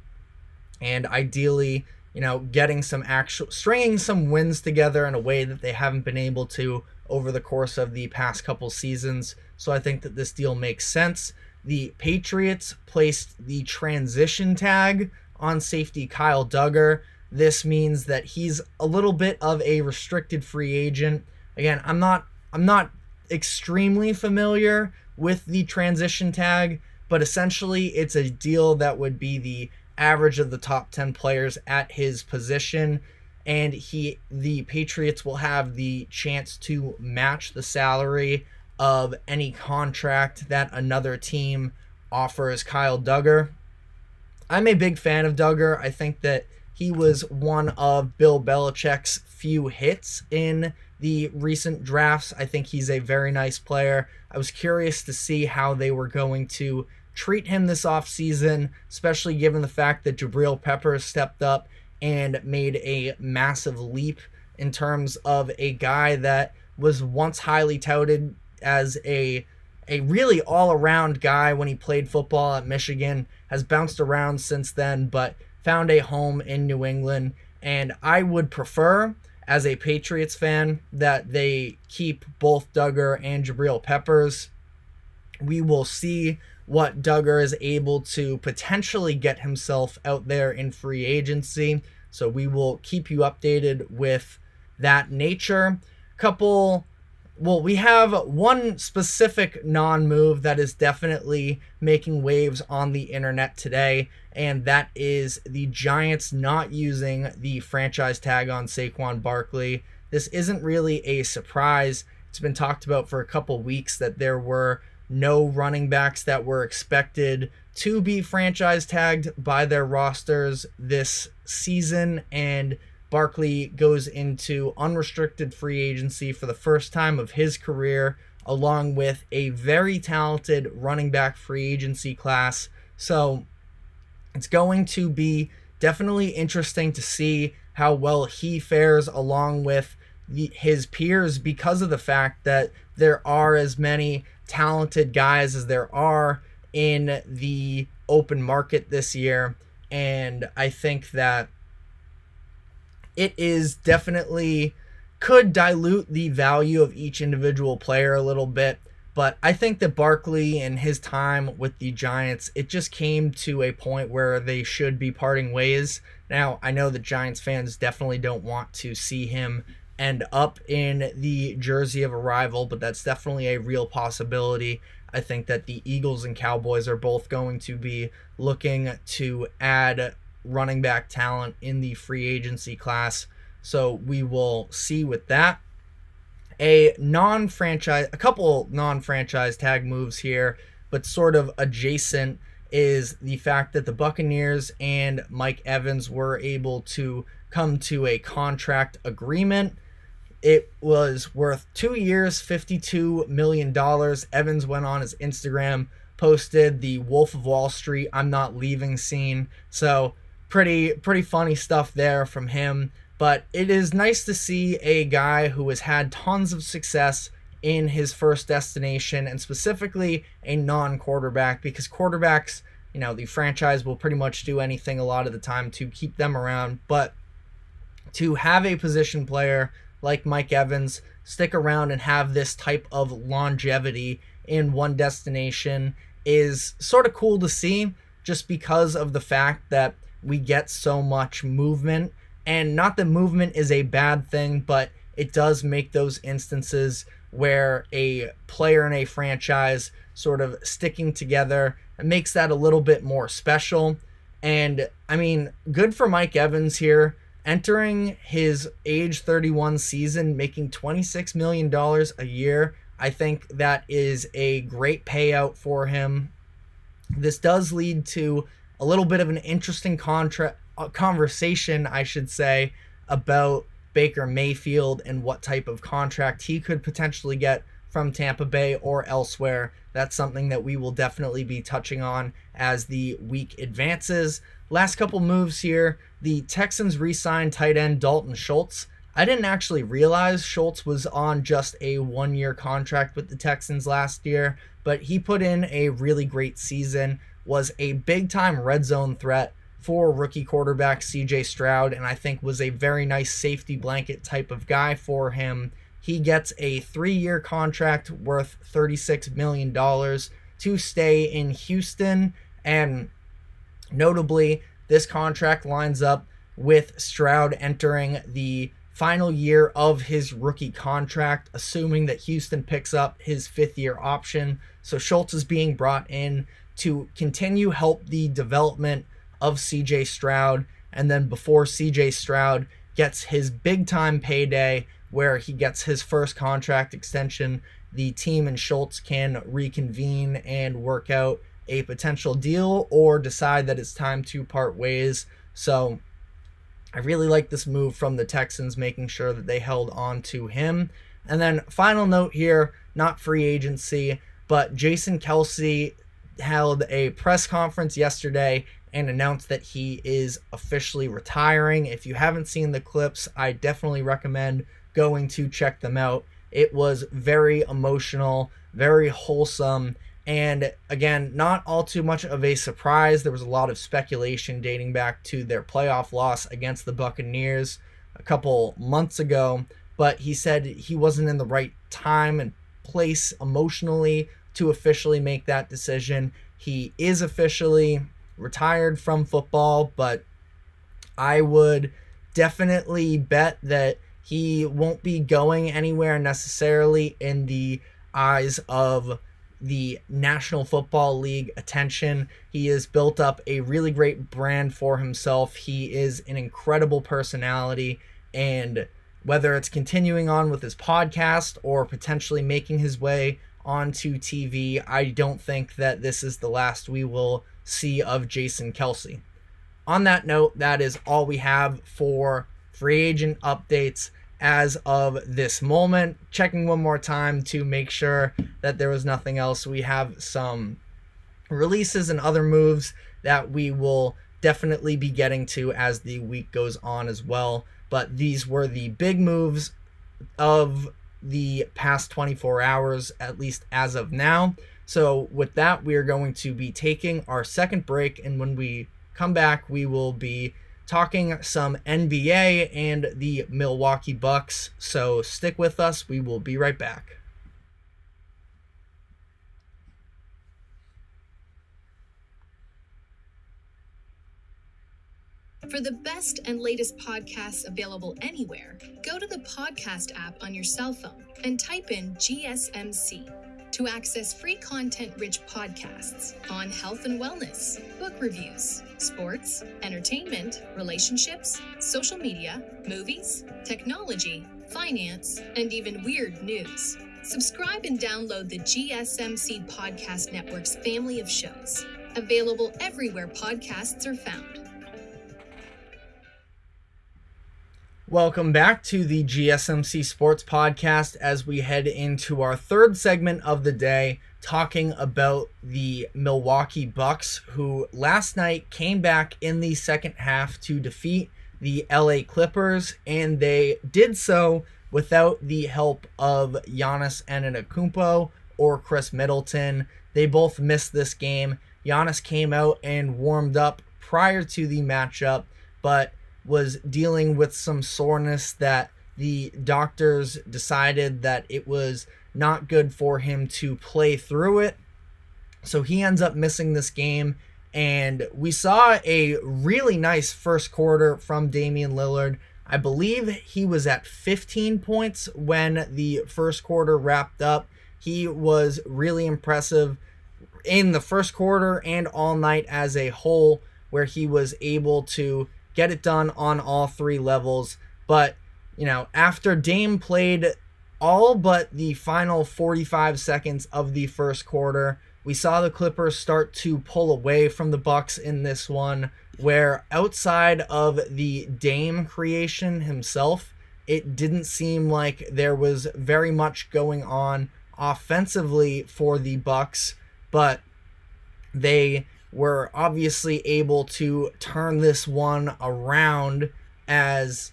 and ideally, getting stringing some wins together in a way that they haven't been able to over the course of the past couple seasons. So I think that this deal makes sense. The Patriots placed the transition tag on safety Kyle Duggar. This means that he's a little bit of a restricted free agent. Again, I'm not extremely familiar with the transition tag, but essentially it's a deal that would be the average of the top 10 players at his position, and the Patriots will have the chance to match the salary of any contract that another team offers Kyle Duggar. I'm a big fan of Duggar. I think that he was one of Bill Belichick's few hits in the recent drafts. I think he's a very nice player. I was curious to see how they were going to treat him this offseason, especially given the fact that Jabril Peppers stepped up and made a massive leap in terms of a guy that was once highly touted as a really all-around guy when he played football at Michigan, has bounced around since then, but found a home in New England. And I would prefer, as a Patriots fan, that they keep both Duggar and Jabril Peppers. We will see what Duggar is able to potentially get himself out there in free agency. So we will keep you updated with that nature. We have one specific non-move that is definitely making waves on the internet today, and that is the Giants not using the franchise tag on Saquon Barkley. This isn't really a surprise. It's been talked about for a couple weeks that there were no running backs that were expected to be franchise tagged by their rosters this season, and Barkley goes into unrestricted free agency for the first time of his career, along with a very talented running back free agency class. So it's going to be definitely interesting to see how well he fares along with his peers, because of the fact that there are as many talented guys as there are in the open market this year. And I think that it is definitely could dilute the value of each individual player a little bit. But I think that Barkley and his time with the Giants, it just came to a point where they should be parting ways. Now, I know that Giants fans definitely don't want to see him end up in the jersey of a rival, but that's definitely a real possibility. I think that the Eagles and Cowboys are both going to be looking to add running back talent in the free agency class. So we will see with that. A couple non-franchise tag moves here, but sort of adjacent, is the fact that the Buccaneers and Mike Evans were able to come to a contract agreement. It was worth 2 years, $52 million. Evans went on his Instagram, posted the Wolf of Wall Street, "I'm not leaving" scene. So pretty funny stuff there from him. But it is nice to see a guy who has had tons of success in his first destination, and specifically a non-quarterback, because quarterbacks, the franchise will pretty much do anything a lot of the time to keep them around. But to have a position player like Mike Evans stick around and have this type of longevity in one destination is sort of cool to see, just because of the fact that we get so much movement. And not that movement is a bad thing, but it does make those instances where a player in a franchise sort of sticking together, it makes that a little bit more special. And I mean, good for Mike Evans here, entering his age 31 season, making $26 million a year. I think that is a great payout for him. This does lead to a little bit of an interesting conversation, I should say, about Baker Mayfield and what type of contract he could potentially get from Tampa Bay or elsewhere. That's something that we will definitely be touching on as the week advances. Last couple moves here. The Texans re-signed tight end Dalton Schultz. I didn't actually realize Schultz was on just a 1-year contract with the Texans last year, but he put in a really great season, was a big-time red zone threat for rookie quarterback CJ Stroud, and I think was a very nice safety blanket type of guy for him. He gets a 3-year contract worth $36 million to stay in Houston, and notably, this contract lines up with Stroud entering the final year of his rookie contract, assuming that Houston picks up his 5th-year option. So Schultz is being brought in to continue help the development of CJ Stroud, and then before CJ Stroud gets his big-time payday where he gets his first contract extension, the team and Schultz can reconvene and work out a potential deal or decide that it's time to part ways. So I really like this move from the Texans, making sure that they held on to him. And then final note here, not free agency, but Jason Kelce held a press conference yesterday and announced that he is officially retiring. If you haven't seen the clips, I definitely recommend going to check them out. It was very emotional, very wholesome, and again, not all too much of a surprise. There was a lot of speculation dating back to their playoff loss against the Buccaneers a couple months ago, but he said he wasn't in the right time and place emotionally to officially make that decision. He is officially retired from football, but I would definitely bet that he won't be going anywhere necessarily in the eyes of the National Football League attention. He has built up a really great brand for himself. He is an incredible personality, and whether it's continuing on with his podcast or potentially making his way onto TV, I don't think that this is the last we will see of Jason Kelce. On that note, that is all we have for free agent updates as of this moment. Checking one more time to make sure that there was nothing else. We have some releases and other moves that we will definitely be getting to as the week goes on as well. But these were the big moves of the past 24 hours, at least as of now. So with that, we are going to be taking our second break, and when we come back, we will be talking some NBA and the Milwaukee Bucks. So stick with us. We will be right back. For the best and latest podcasts available anywhere, go to the podcast app on your cell phone and type in GSMC to access free content-rich podcasts on health and wellness, book reviews, sports, entertainment, relationships, social media, movies, technology, finance, and even weird news. Subscribe and download the GSMC Podcast Network's family of shows, available everywhere podcasts are found. Welcome back to the GSMC Sports Podcast as we head into our third segment of the day, talking about the Milwaukee Bucks, who last night came back in the second half to defeat the LA Clippers, and they did so without the help of Giannis Antetokounmpo or Chris Middleton. They both missed this game. Giannis came out and warmed up prior to the matchup, but was dealing with some soreness that the doctors decided that it was not good for him to play through it. So he ends up missing this game, and we saw a really nice first quarter from Damian Lillard. I believe he was at 15 points when the first quarter wrapped up. He was really impressive in the first quarter and all night as a whole, where he was able to get it done on all three levels. But, after Dame played all but the final 45 seconds of the first quarter, we saw the Clippers start to pull away from the Bucks in this one, where outside of the Dame creation himself, it didn't seem like there was very much going on offensively for the Bucks, but they were obviously able to turn this one around if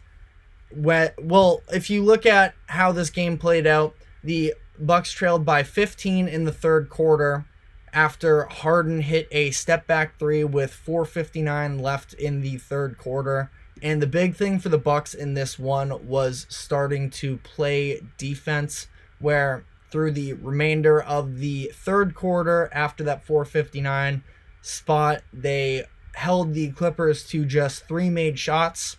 you look at how this game played out, the Bucks trailed by 15 in the third quarter after Harden hit a step back three with 4:59 left in the third quarter. And the big thing for the Bucks in this one was starting to play defense, where through the remainder of the third quarter, after that 4:59 spot, they held the Clippers to just 3 made shots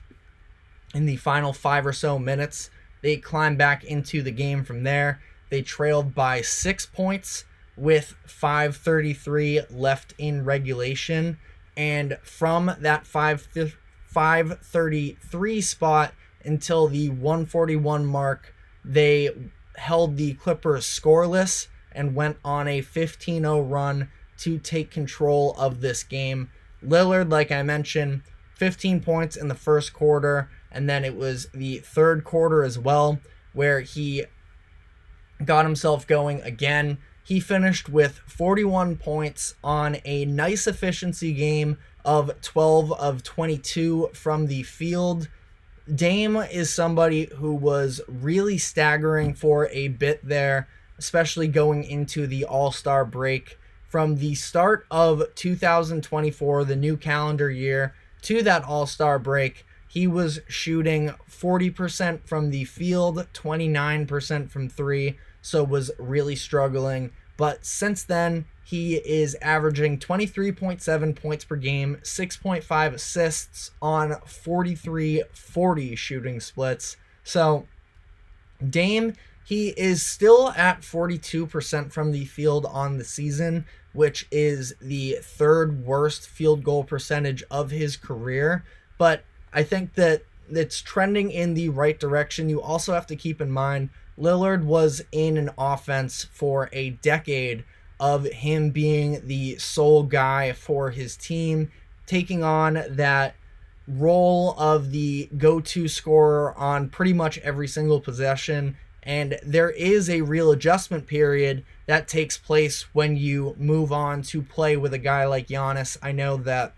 in the final 5 or so minutes. They climbed back into the game from there. They trailed by 6 points with 5:33 left in regulation, and from that 5:33 spot until the 1:41 mark, they held the Clippers scoreless and went on a 15-0 run to take control of this game. Lillard, like I mentioned, 15 points in the first quarter, and then it was the third quarter as well, where he got himself going again. He finished with 41 points on a nice efficiency game of 12 of 22 from the field. Dame is somebody who was really staggering for a bit there, especially going into the All-Star break. From the start of 2024, the new calendar year, to that All-Star break, he was shooting 40% from the field, 29% from three, so was really struggling. But since then, he is averaging 23.7 points per game, 6.5 assists on 43-40 shooting splits. So Dame, he is still at 42% from the field on the season, which is the third worst field goal percentage of his career. But I think that it's trending in the right direction. You also have to keep in mind, Lillard was in an offense for a decade of him being the sole guy for his team, taking on that role of the go-to scorer on pretty much every single possession. And there is a real adjustment period that takes place when you move on to play with a guy like Giannis. I know that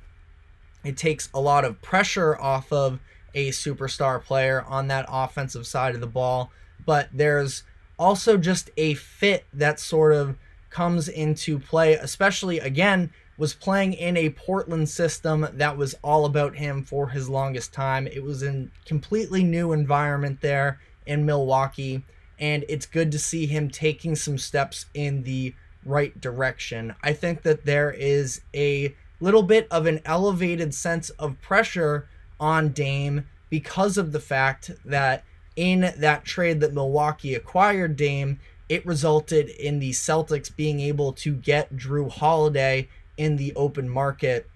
it takes a lot of pressure off of a superstar player on that offensive side of the ball, but there's also just a fit that sort of comes into play, especially, again, was playing in a Portland system that was all about him for his longest time. It was a completely new environment there in Milwaukee, and it's good to see him taking some steps in the right direction. I think that there is a little bit of an elevated sense of pressure on Dame because of the fact that in that trade that Milwaukee acquired Dame, it resulted in the Celtics being able to get Drew Holiday in the open market.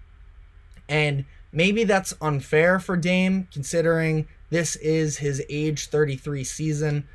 And maybe that's unfair for Dame, considering this is his age 33 season.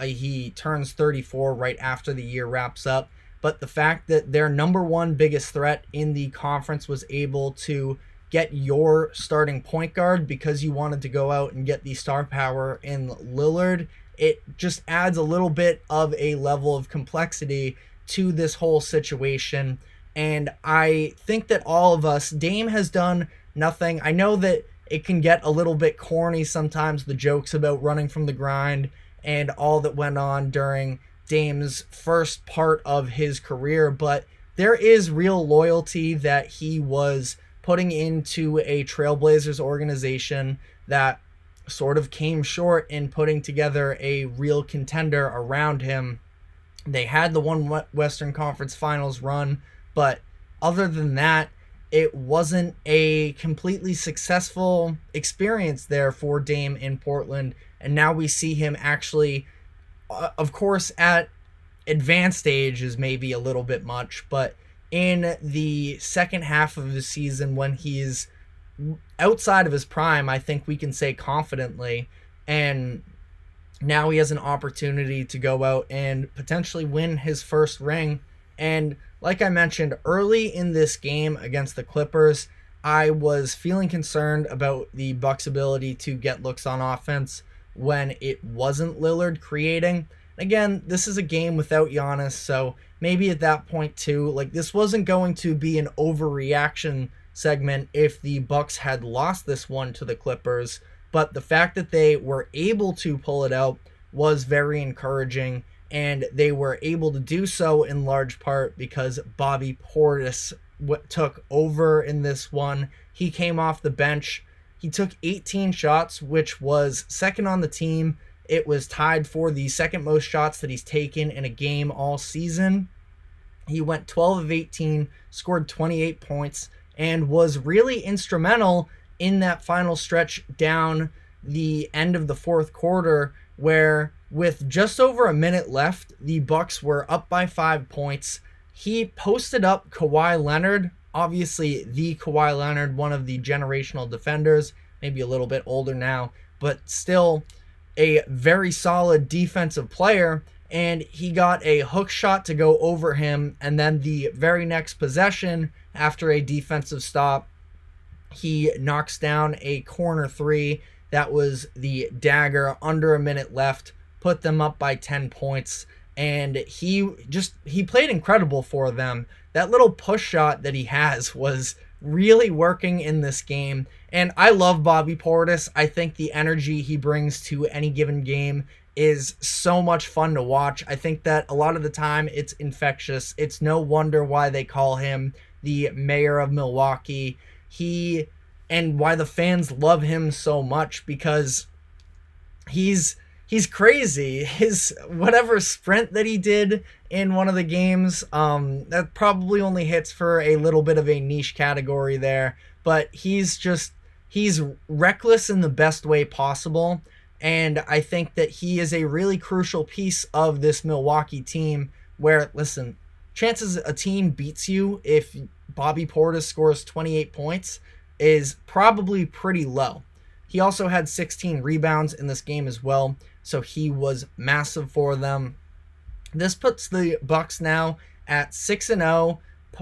He turns 34 right after the year wraps up. But the fact that their number one biggest threat in the conference was able to get your starting point guard because you wanted to go out and get the star power in Lillard, it just adds a little bit of a level of complexity to this whole situation. And I think that all of us, Dame has done nothing. I know that it can get a little bit corny sometimes, the jokes about running from the grind and all that went on during Dame's first part of his career, but there is real loyalty that he was putting into a Trailblazers organization that sort of came short in putting together a real contender around him. They had the one Western Conference Finals run, but other than that, it wasn't a completely successful experience there for Dame in Portland. And now we see him actually, of course, at advanced age is maybe a little bit much, but in the second half of the season when he's outside of his prime, I think we can say confidently, and now he has an opportunity to go out and potentially win his first ring. And like I mentioned early in this game against the Clippers, I was feeling concerned about the Bucks' ability to get looks on offense when it wasn't Lillard creating. Again, this is a game without Giannis, so maybe at that point too, like, this wasn't going to be an overreaction segment if the Bucks had lost this one to the Clippers, but the fact that they were able to pull it out was very encouraging, and they were able to do so in large part because Bobby Portis took over in this one. He came off the bench. He took 18 shots, which was second on the team. It was tied for the second most shots that he's taken in a game all season. He went 12 of 18, scored 28 points, and was really instrumental in that final stretch down the end of the fourth quarter, where with just over a minute left, the Bucks were up by 5 points. He posted up Kawhi Leonard, obviously the Kawhi Leonard, one of the generational defenders, maybe a little bit older now, but still a very solid defensive player, and he got a hook shot to go over him, and then the very next possession, after a defensive stop, He knocks down a corner three. That was the dagger under a minute left, put them up by 10 points. And he played incredible for them. That little push shot that he has was really working in this game. And I love Bobby Portis. I think the energy he brings to any given game is so much fun to watch. I think that a lot of the time it's infectious. It's no wonder why they call him the mayor of Milwaukee. And why the fans love him so much, because he's crazy. His whatever sprint that he did in one of the games, that probably only hits for a little bit of a niche category there, but he's reckless in the best way possible. And I think that he is a really crucial piece of this Milwaukee team where, listen, chances a team beats you if Bobby Portis scores 28 points is probably pretty low. He also had 16 rebounds in this game as well, so he was massive for them. This puts the Bucks now at 6-0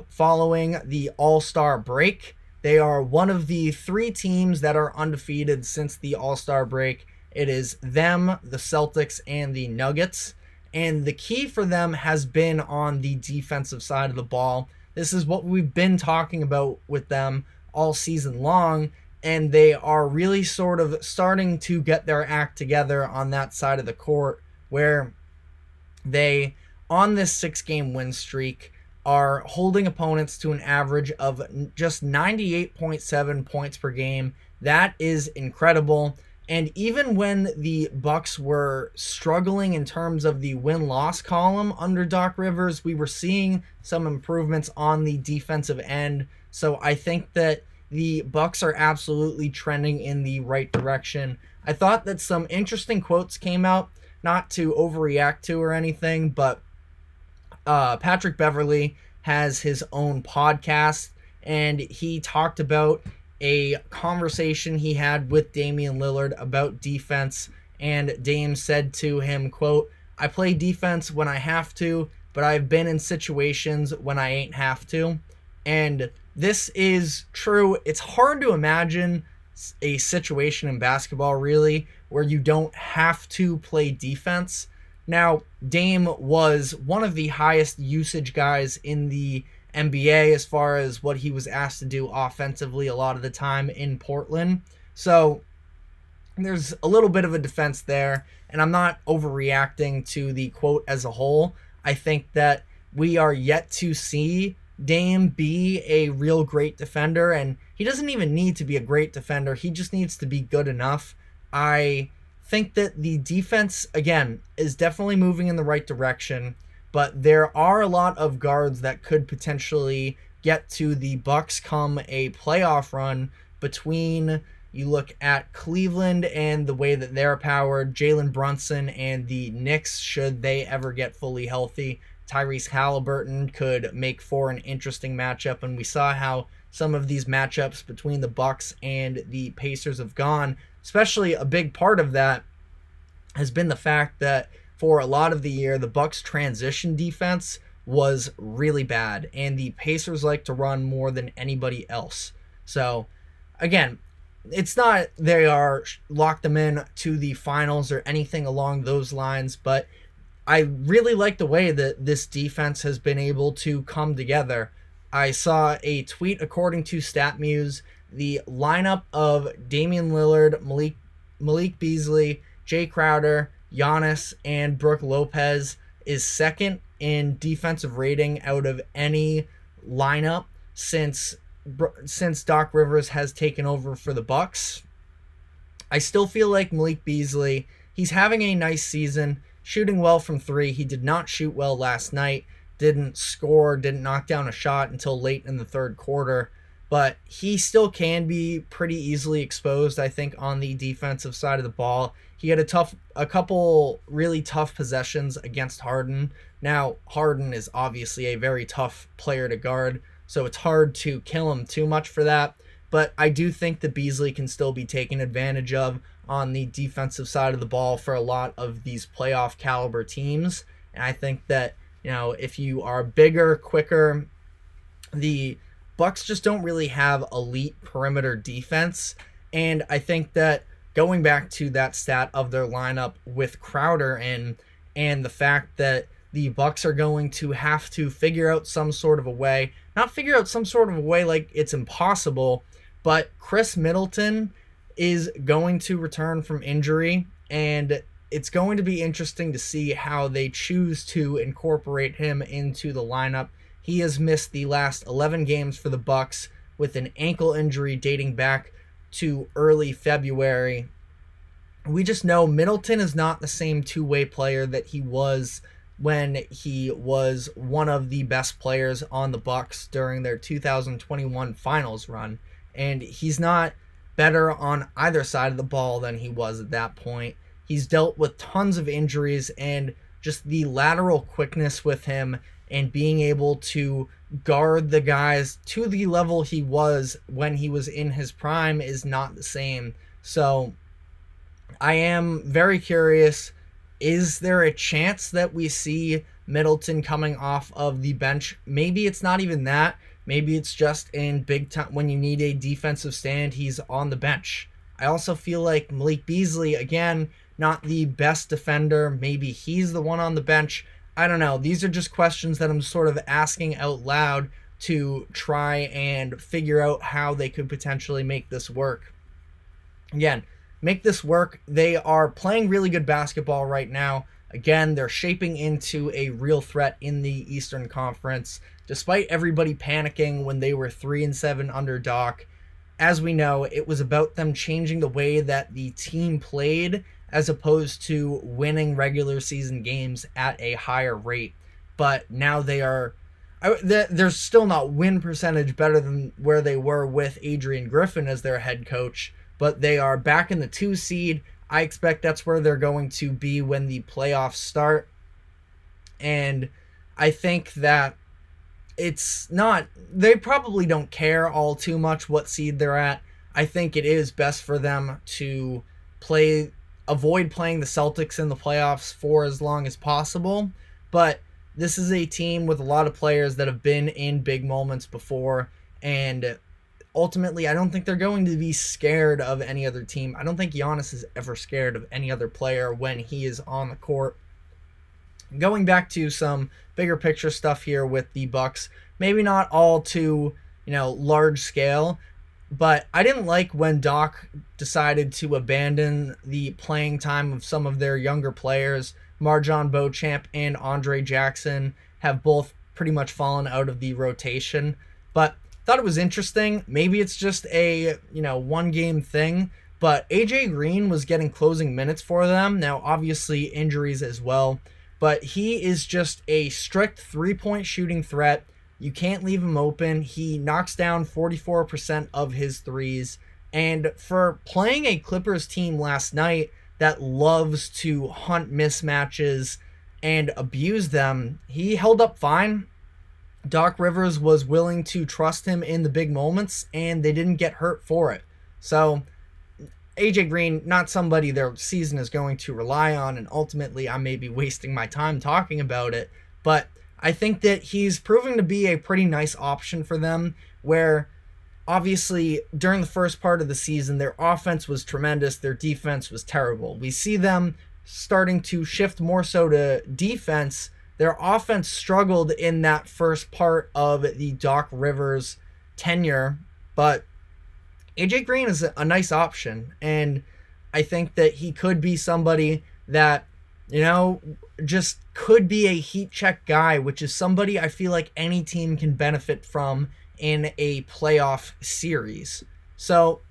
following the All-Star break. They are one of the 3 teams that are undefeated since the All-Star break. It is them, the Celtics, and the Nuggets. And the key for them has been on the defensive side of the ball. This is what we've been talking about with them all season long, and they are really sort of starting to get their act together on that side of the court, where they, on this 6-game win streak, are holding opponents to an average of just 98.7 points per game. That is incredible. And even when the Bucks were struggling in terms of the win-loss column under Doc Rivers, we were seeing some improvements on the defensive end. So I think that the Bucks are absolutely trending in the right direction. I thought that some interesting quotes came out, not to overreact to or anything, but Patrick Beverley has his own podcast, and he talked about a conversation he had with Damian Lillard about defense, and Dame said to him, quote, "I play defense when I have to, but I've been in situations when I ain't have to." And this is true. It's hard to imagine a situation in basketball, really, where you don't have to play defense. Now, Dame was one of the highest usage guys in the NBA as far as what he was asked to do offensively a lot of the time in Portland. So there's a little bit of a defense there, and I'm not overreacting to the quote as a whole. I think that we are yet to see Dame be a real great defender, and he doesn't even need to be a great defender. He just needs to be good enough. I think that the defense, again, is definitely moving in the right direction, but there are a lot of guards that could potentially get to the Bucks come a playoff run. Between, you look at Cleveland and the way that they're powered, Jalen Brunson and the Knicks, should they ever get fully healthy. Tyrese Halliburton could make for an interesting matchup, and we saw how some of these matchups between the Bucks and the Pacers have gone. Especially a big part of that has been the fact that for a lot of the year, the Bucks' transition defense was really bad, and the Pacers like to run more than anybody else. So, again, it's not they are locked them in to the finals or anything along those lines, but I really like the way that this defense has been able to come together. I saw a tweet according to StatMuse, the lineup of Damian Lillard, Malik Beasley, Jay Crowder, Giannis, and Brook Lopez is second in defensive rating out of any lineup since Doc Rivers has taken over for the Bucks. I still feel like Malik Beasley, he's having a nice season, shooting well from 3. He did not shoot well last night, didn't score, didn't knock down a shot until late in the third quarter, but he still can be pretty easily exposed, I think, on the defensive side of the ball. He had a couple really tough possessions against Harden. Now, Harden is obviously a very tough player to guard, so it's hard to kill him too much for that. But I do think that Beasley can still be taken advantage of on the defensive side of the ball for a lot of these playoff caliber teams. And I think that, if you are bigger, quicker, the Bucks just don't really have elite perimeter defense. And I think that going back to that stat of their lineup with Crowder and the fact that the Bucks are going to have to figure out some sort of a way, not figure out some sort of a way like it's impossible, but Chris Middleton is going to return from injury, and it's going to be interesting to see how they choose to incorporate him into the lineup. He has missed the last 11 games for the Bucks with an ankle injury dating back to early February. We just know Middleton is not the same two-way player that he was when he was one of the best players on the Bucks during their 2021 finals run. And he's not better on either side of the ball than he was at that point. He's dealt with tons of injuries, and just the lateral quickness with him and being able to guard the guys to the level he was when he was in his prime is not the same. So I am very curious. Is there a chance that we see Middleton coming off of the bench? Maybe it's not even that. Maybe it's just in big time when you need a defensive stand, he's on the bench. I also feel like Malik Beasley, again, not the best defender. Maybe he's the one on the bench. I don't know. These are just questions that I'm sort of asking out loud to try and figure out how they could potentially make this work. Again, make this work. They are playing really good basketball right now. Again, they're shaping into a real threat in the Eastern Conference, despite everybody panicking when they were 3-7 under Doc. As we know, it was about them changing the way that the team played as opposed to winning regular season games at a higher rate. But now they're still not win percentage better than where they were with Adrian Griffin as their head coach, but they are back in the 2 seed. I expect that's where they're going to be when the playoffs start. And I think that they probably don't care all too much what seed they're at. I think it is best for them to avoid playing the Celtics in the playoffs for as long as possible. But this is a team with a lot of players that have been in big moments before, and ultimately, I don't think they're going to be scared of any other team. I don't think Giannis is ever scared of any other player when he is on the court. Going back to some bigger picture stuff here with the Bucks, maybe not all too, large scale, but I didn't like when Doc decided to abandon the playing time of some of their younger players. Marjon Beauchamp and Andre Jackson have both pretty much fallen out of the rotation, but thought it was interesting. Maybe it's just a, one game thing, but AJ Green was getting closing minutes for them. Now, obviously injuries as well, but he is just a strict 3-point shooting threat. You can't leave him open. He knocks down 44% of his threes. And for playing a Clippers team last night that loves to hunt mismatches and abuse them, he held up fine. Doc Rivers was willing to trust him in the big moments, and they didn't get hurt for it. So AJ Green, not somebody their season is going to rely on, and ultimately I may be wasting my time talking about it, but I think that he's proving to be a pretty nice option for them, where obviously during the first part of the season, their offense was tremendous, their defense was terrible. We see them starting to shift more so to defense. Their offense struggled in that first part of the Doc Rivers tenure, but AJ Green is a nice option, and I think that he could be somebody that, just could be a heat check guy, which is somebody I feel like any team can benefit from in a playoff series. So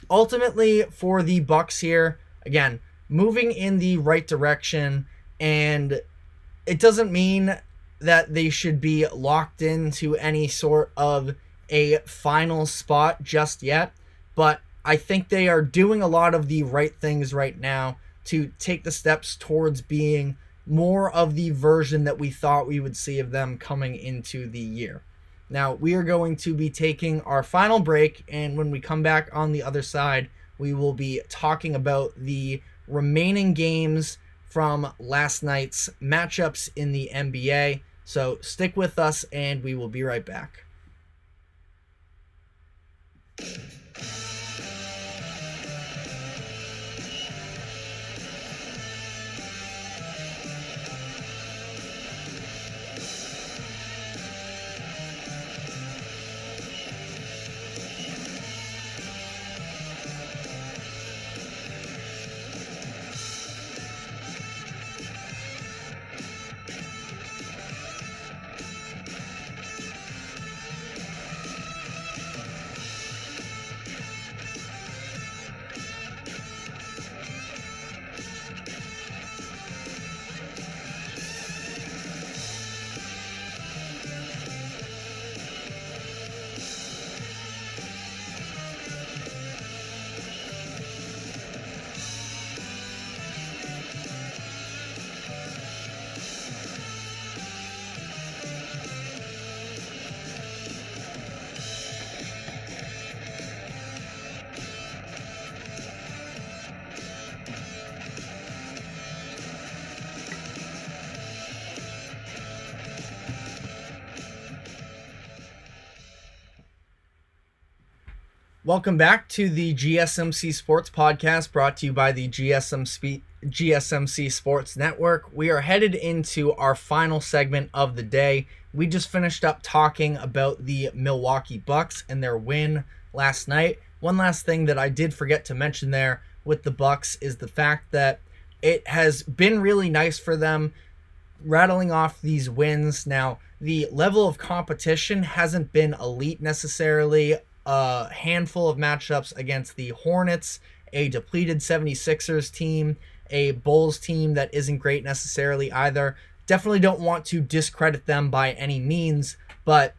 ultimately for the Bucks here, again, moving in the right direction, and it doesn't mean that they should be locked into any sort of a final spot just yet, but I think they are doing a lot of the right things right now to take the steps towards being more of the version that we thought we would see of them coming into the year. Now, we are going to be taking our final break, and when we come back on the other side, we will be talking about the remaining games from last night's matchups in the NBA. So stick with us, and we will be right back. Welcome back to the GSMC Sports Podcast, brought to you by the GSMC Sports Network. We are headed into our final segment of the day. We just finished up talking about the Milwaukee Bucks and their win last night. One last thing that I did forget to mention there with the Bucks is the fact that it has been really nice for them rattling off these wins. Now, the level of competition hasn't been elite necessarily. A handful of matchups against the Hornets, a depleted 76ers team, a Bulls team that isn't great necessarily either. Definitely don't want to discredit them by any means, but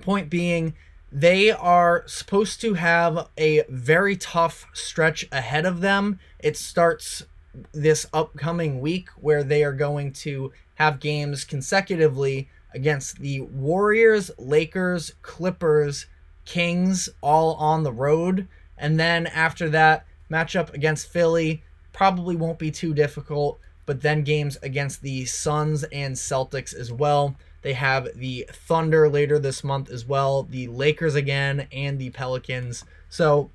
point being, they are supposed to have a very tough stretch ahead of them. It starts this upcoming week where they are going to have games consecutively against the Warriors, Lakers, Clippers, Kings, all on the road. And then after that, matchup against Philly probably won't be too difficult, but then games against the Suns and Celtics as well. They have the Thunder later this month as well, the Lakers again, and the Pelicans. So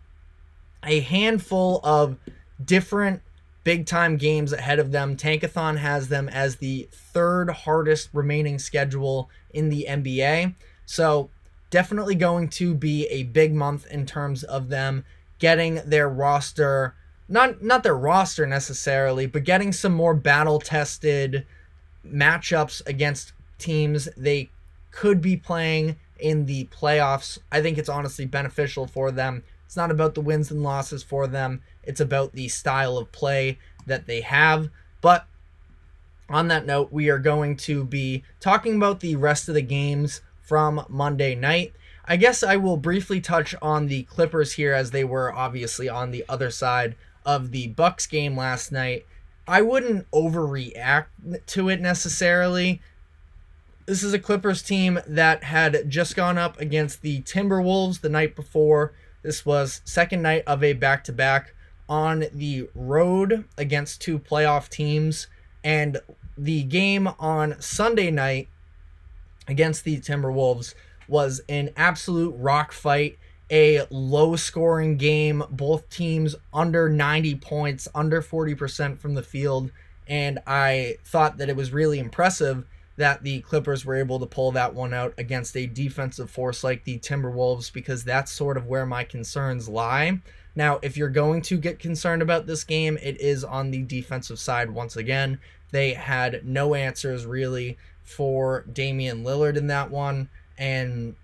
a handful of different big-time games ahead of them. Tankathon has them as the third hardest remaining schedule in the NBA. So definitely going to be a big month in terms of them getting their roster, not their roster necessarily, but getting some more battle-tested matchups against teams they could be playing in the playoffs. I think it's honestly beneficial for them. It's not about the wins and losses for them. It's about the style of play that they have. But on that note, we are going to be talking about the rest of the games from Monday night. I guess I will briefly touch on the Clippers here, as they were obviously on the other side of the Bucks game last night. I wouldn't overreact to it necessarily. This is a Clippers team that had just gone up against the Timberwolves the night before. This was second night of a back-to-back on the road against two playoff teams. And the game on Sunday night against the Timberwolves was an absolute rock fight, a low-scoring game, both teams under 90 points, under 40% from the field, and I thought that it was really impressive that the Clippers were able to pull that one out against a defensive force like the Timberwolves, because that's sort of where my concerns lie. Now, if you're going to get concerned about this game, it is on the defensive side once again. They had no answers really for Damian Lillard in that one, and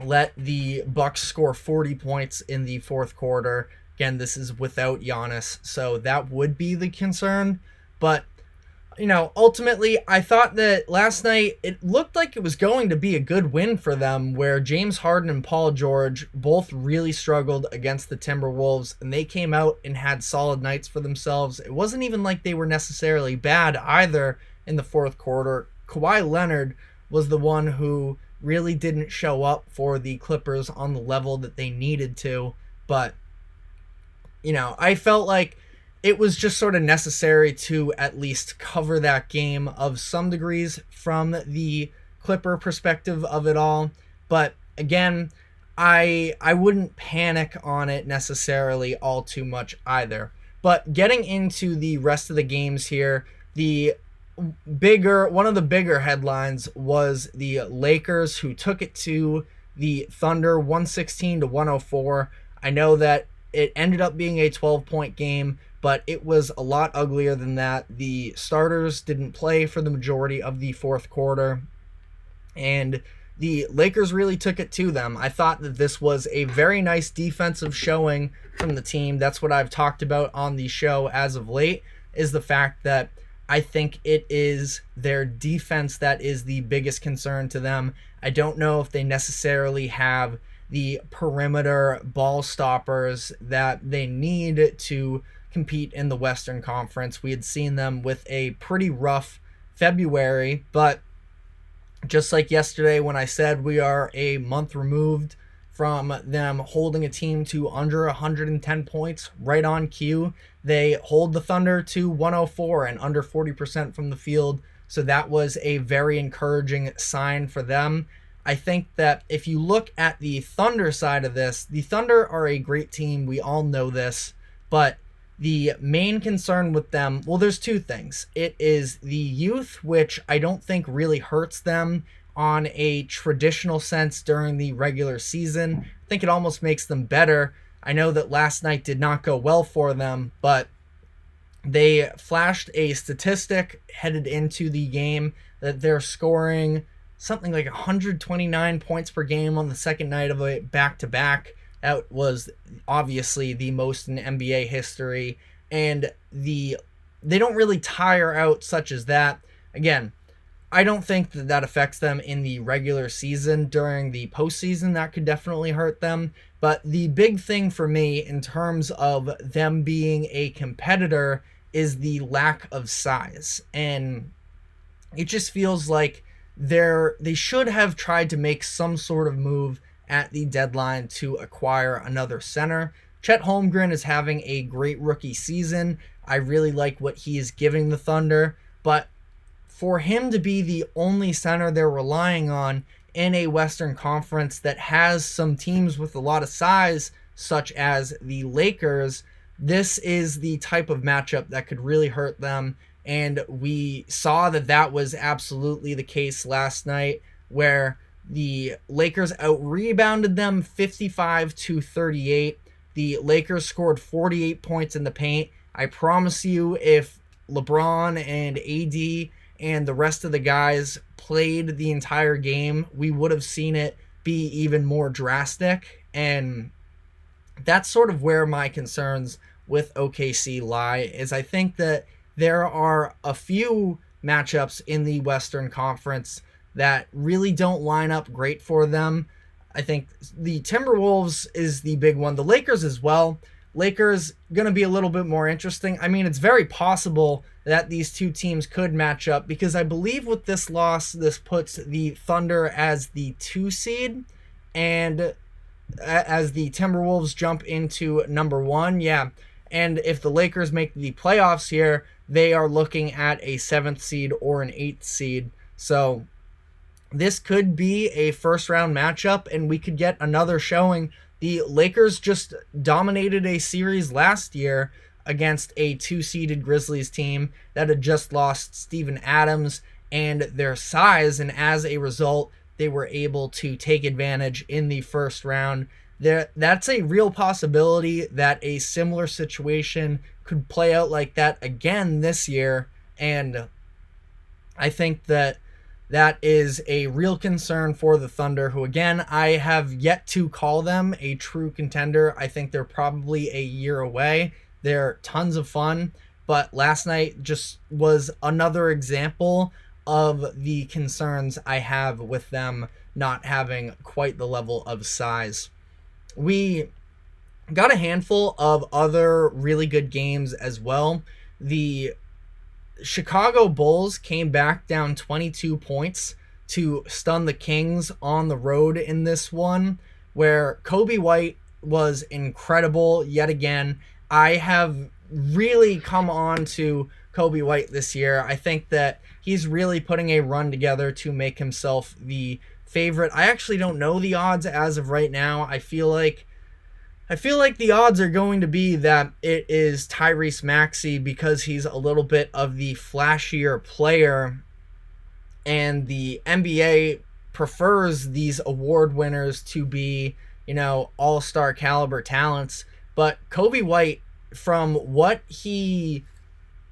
let the Bucks score 40 points in the fourth quarter. Again, this is without Giannis, so that would be the concern. But, ultimately, I thought that last night it looked like it was going to be a good win for them, where James Harden and Paul George both really struggled against the Timberwolves, and they came out and had solid nights for themselves. It wasn't even like they were necessarily bad either in the fourth quarter. Kawhi Leonard was the one who really didn't show up for the Clippers on the level that they needed to. But, I felt like it was just sort of necessary to at least cover that game of some degrees from the Clipper perspective of it all. But again, I wouldn't panic on it necessarily all too much either. But getting into the rest of the games here, one of the bigger headlines was the Lakers, who took it to the Thunder 116-104. I know that it ended up being a 12-point game, but it was a lot uglier than that. The starters didn't play for the majority of the fourth quarter, and the Lakers really took it to them. I thought that this was a very nice defensive showing from the team. That's what I've talked about on the show as of late, is the fact that I think it is their defense that is the biggest concern to them. I don't know if they necessarily have the perimeter ball stoppers that they need to compete in the Western Conference. We had seen them with a pretty rough February, but just like yesterday when I said we are a month removed from them holding a team to under 110 points right on cue, they hold the Thunder to 104 and under 40% from the field. So that was a very encouraging sign for them. I think that if you look at the Thunder side of this, the Thunder are a great team. We all know this, but the main concern with them, well, there's two things. It is the youth, which I don't think really hurts them on a traditional sense during the regular season. I think it almost makes them better. I know that last night did not go well for them, but they flashed a statistic headed into the game that they're scoring something like 129 points per game on the second night of a back-to-back. That was obviously the most in NBA history, and they don't really tire out such as that. Again, I don't think that affects them in the regular season. During the postseason, that could definitely hurt them. But the big thing for me in terms of them being a competitor is the lack of size. And it just feels like they should have tried to make some sort of move at the deadline to acquire another center. Chet Holmgren is having a great rookie season. I really like what he is giving the Thunder, but for him to be the only center they're relying on in a Western Conference that has some teams with a lot of size, such as the Lakers, this is the type of matchup that could really hurt them. And we saw that was absolutely the case last night, where the Lakers out-rebounded them 55-38. The Lakers scored 48 points in the paint. I promise you, if LeBron and AD and the rest of the guys played the entire game, we would have seen it be even more drastic. And that's sort of where my concerns with OKC lie, is I think that there are a few matchups in the Western Conference that really don't line up great for them. I think the Timberwolves is the big one. The Lakers as well. Lakers going to be a little bit more interesting. I mean, it's very possible that these two teams could match up, because I believe with this loss, this puts the Thunder as the 2 seed, and as the Timberwolves jump into number 1. Yeah. And if the Lakers make the playoffs here, they are looking at a 7th seed or an 8th seed. So this could be a first round matchup, and we could get another showing. The Lakers just dominated a series last year against a 2-seeded Grizzlies team that had just lost Steven Adams and their size, and as a result, they were able to take advantage in the first round. That's a real possibility that a similar situation could play out like that again this year, and I think that is a real concern for the Thunder, who, again, I have yet to call them a true contender. I think they're probably a year away. They're tons of fun, but last night just was another example of the concerns I have with them not having quite the level of size. We got a handful of other really good games as well. The Chicago Bulls came back down 22 points to stun the Kings on the road in this one, where Kobe White was incredible yet again. I have really come on to Kobe White this year. I think that he's really putting a run together to make himself the favorite. I actually don't know the odds as of right now. I feel like the odds are going to be that it is Tyrese Maxey because he's a little bit of the flashier player, and the NBA prefers these award winners to be, all-star caliber talents. But Kobe White, from what he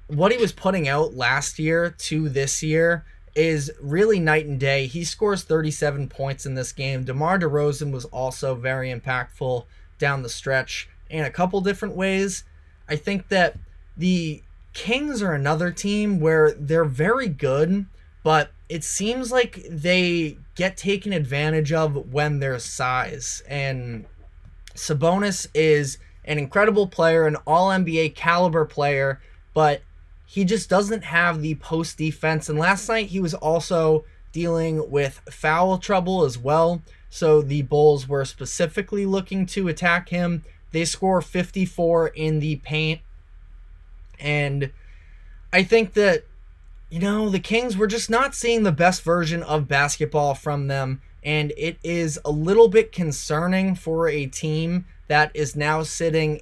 was putting out last year to this year, is really night and day. He scores 37 points in this game. DeMar DeRozan was also very impactful down the stretch in a couple different ways. I think that the Kings are another team where they're very good, but it seems like they get taken advantage of when there's size. And Sabonis is an incredible player, an all-NBA caliber player, but he just doesn't have the post defense. And last night he was also dealing with foul trouble as well. So the Bulls were specifically looking to attack him. They score 54 in the paint. And I think that, the Kings, were just not seeing the best version of basketball from them. And it is a little bit concerning for a team that is now sitting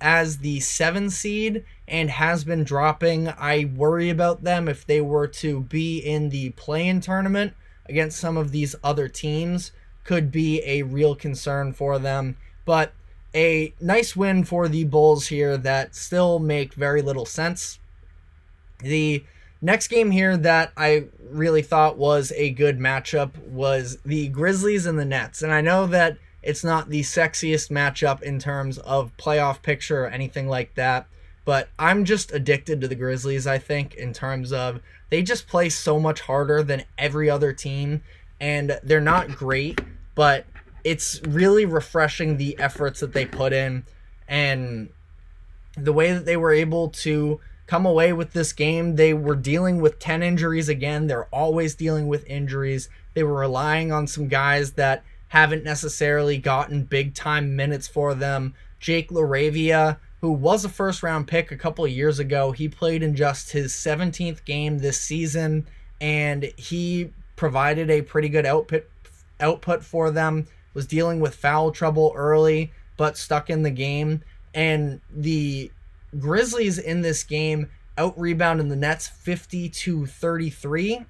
as the 7 seed and has been dropping. I worry about them if they were to be in the play-in tournament against some of these other teams. Could be a real concern for them. But a nice win for the Bulls here that still make very little sense. The next game here that I really thought was a good matchup was the Grizzlies and the Nets. And I know that it's not the sexiest matchup in terms of playoff picture or anything like that, but I'm just addicted to the Grizzlies, I think, in terms of they just play so much harder than every other team, and they're not great, but it's really refreshing the efforts that they put in and the way that they were able to come away with this game. They were dealing with 10 injuries again. They're always dealing with injuries. They were relying on some guys that haven't necessarily gotten big-time minutes for them. Jake LaRavia, who was a first-round pick a couple of years ago, he played in just his 17th game this season, and he provided a pretty good output for them, was dealing with foul trouble early, but stuck in the game. And the Grizzlies in this game out-rebounded the Nets 50-33,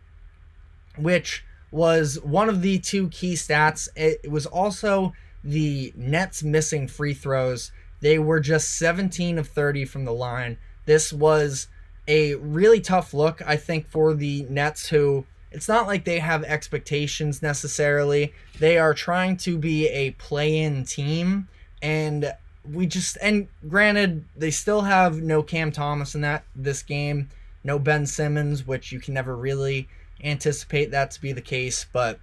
which was one of the two key stats. It was also the Nets missing free throws. They were just 17 of 30 from the line. This was a really tough look, I think, for the Nets, who it's not like they have expectations necessarily. They are trying to be a play-in team, and granted, they still have no Cam Thomas in this game, no Ben Simmons, which you can never really anticipate that to be the case, but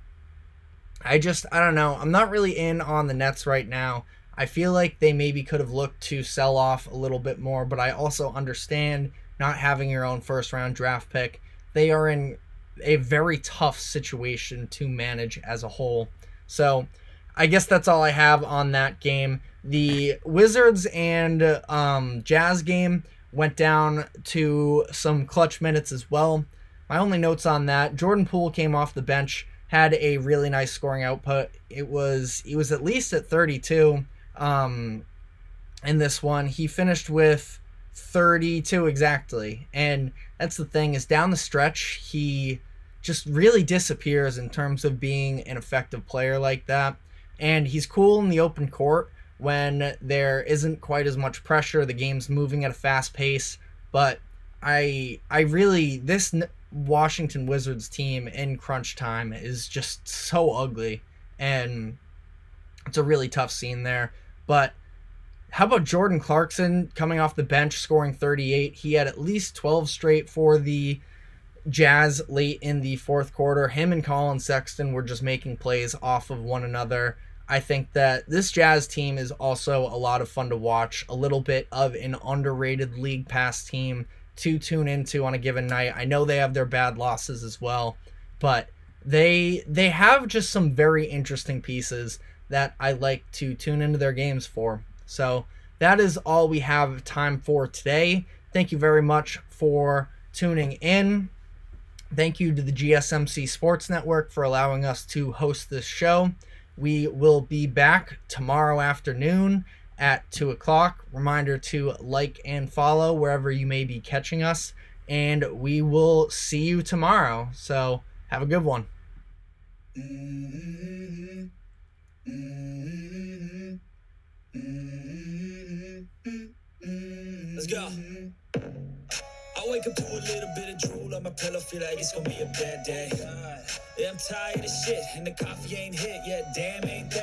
I don't know. I'm not really in on the Nets right now. I feel like they maybe could have looked to sell off a little bit more, but I also understand not having your own first-round draft pick. They are in a very tough situation to manage as a whole. So I guess that's all I have on that game. The Wizards and Jazz game went down to some clutch minutes as well. My only notes on that, Jordan Poole came off the bench, had a really nice scoring output. He was at least at 32 in this one. He finished with 32 exactly. And that's the thing, is down the stretch, he just really disappears in terms of being an effective player like that. And he's cool in the open court when there isn't quite as much pressure. The game's moving at a fast pace. But this Washington Wizards team in crunch time is just so ugly, and it's a really tough scene there. But how about Jordan Clarkson coming off the bench, scoring 38? He had at least 12 straight for the Jazz late in the fourth quarter. Him and Colin Sexton were just making plays off of one another. I think that this Jazz team is also a lot of fun to watch, a little bit of an underrated league pass team to tune into on a given night. I know they have their bad losses as well, but they have just some very interesting pieces that I like to tune into their games for. So that is all we have time for today. Thank you very much for tuning in. Thank you to the GSMC Sports Network for allowing us to host this show. We will be back tomorrow afternoon at 2 o'clock. Reminder to like and follow wherever you may be catching us. And we will see you tomorrow. So have a good one. Let's go. I wake up to a little bit of drool on my pillow, feel like it's gonna be a bad day. Yeah, I'm tired of shit, and the coffee ain't hit yet, damn ain't that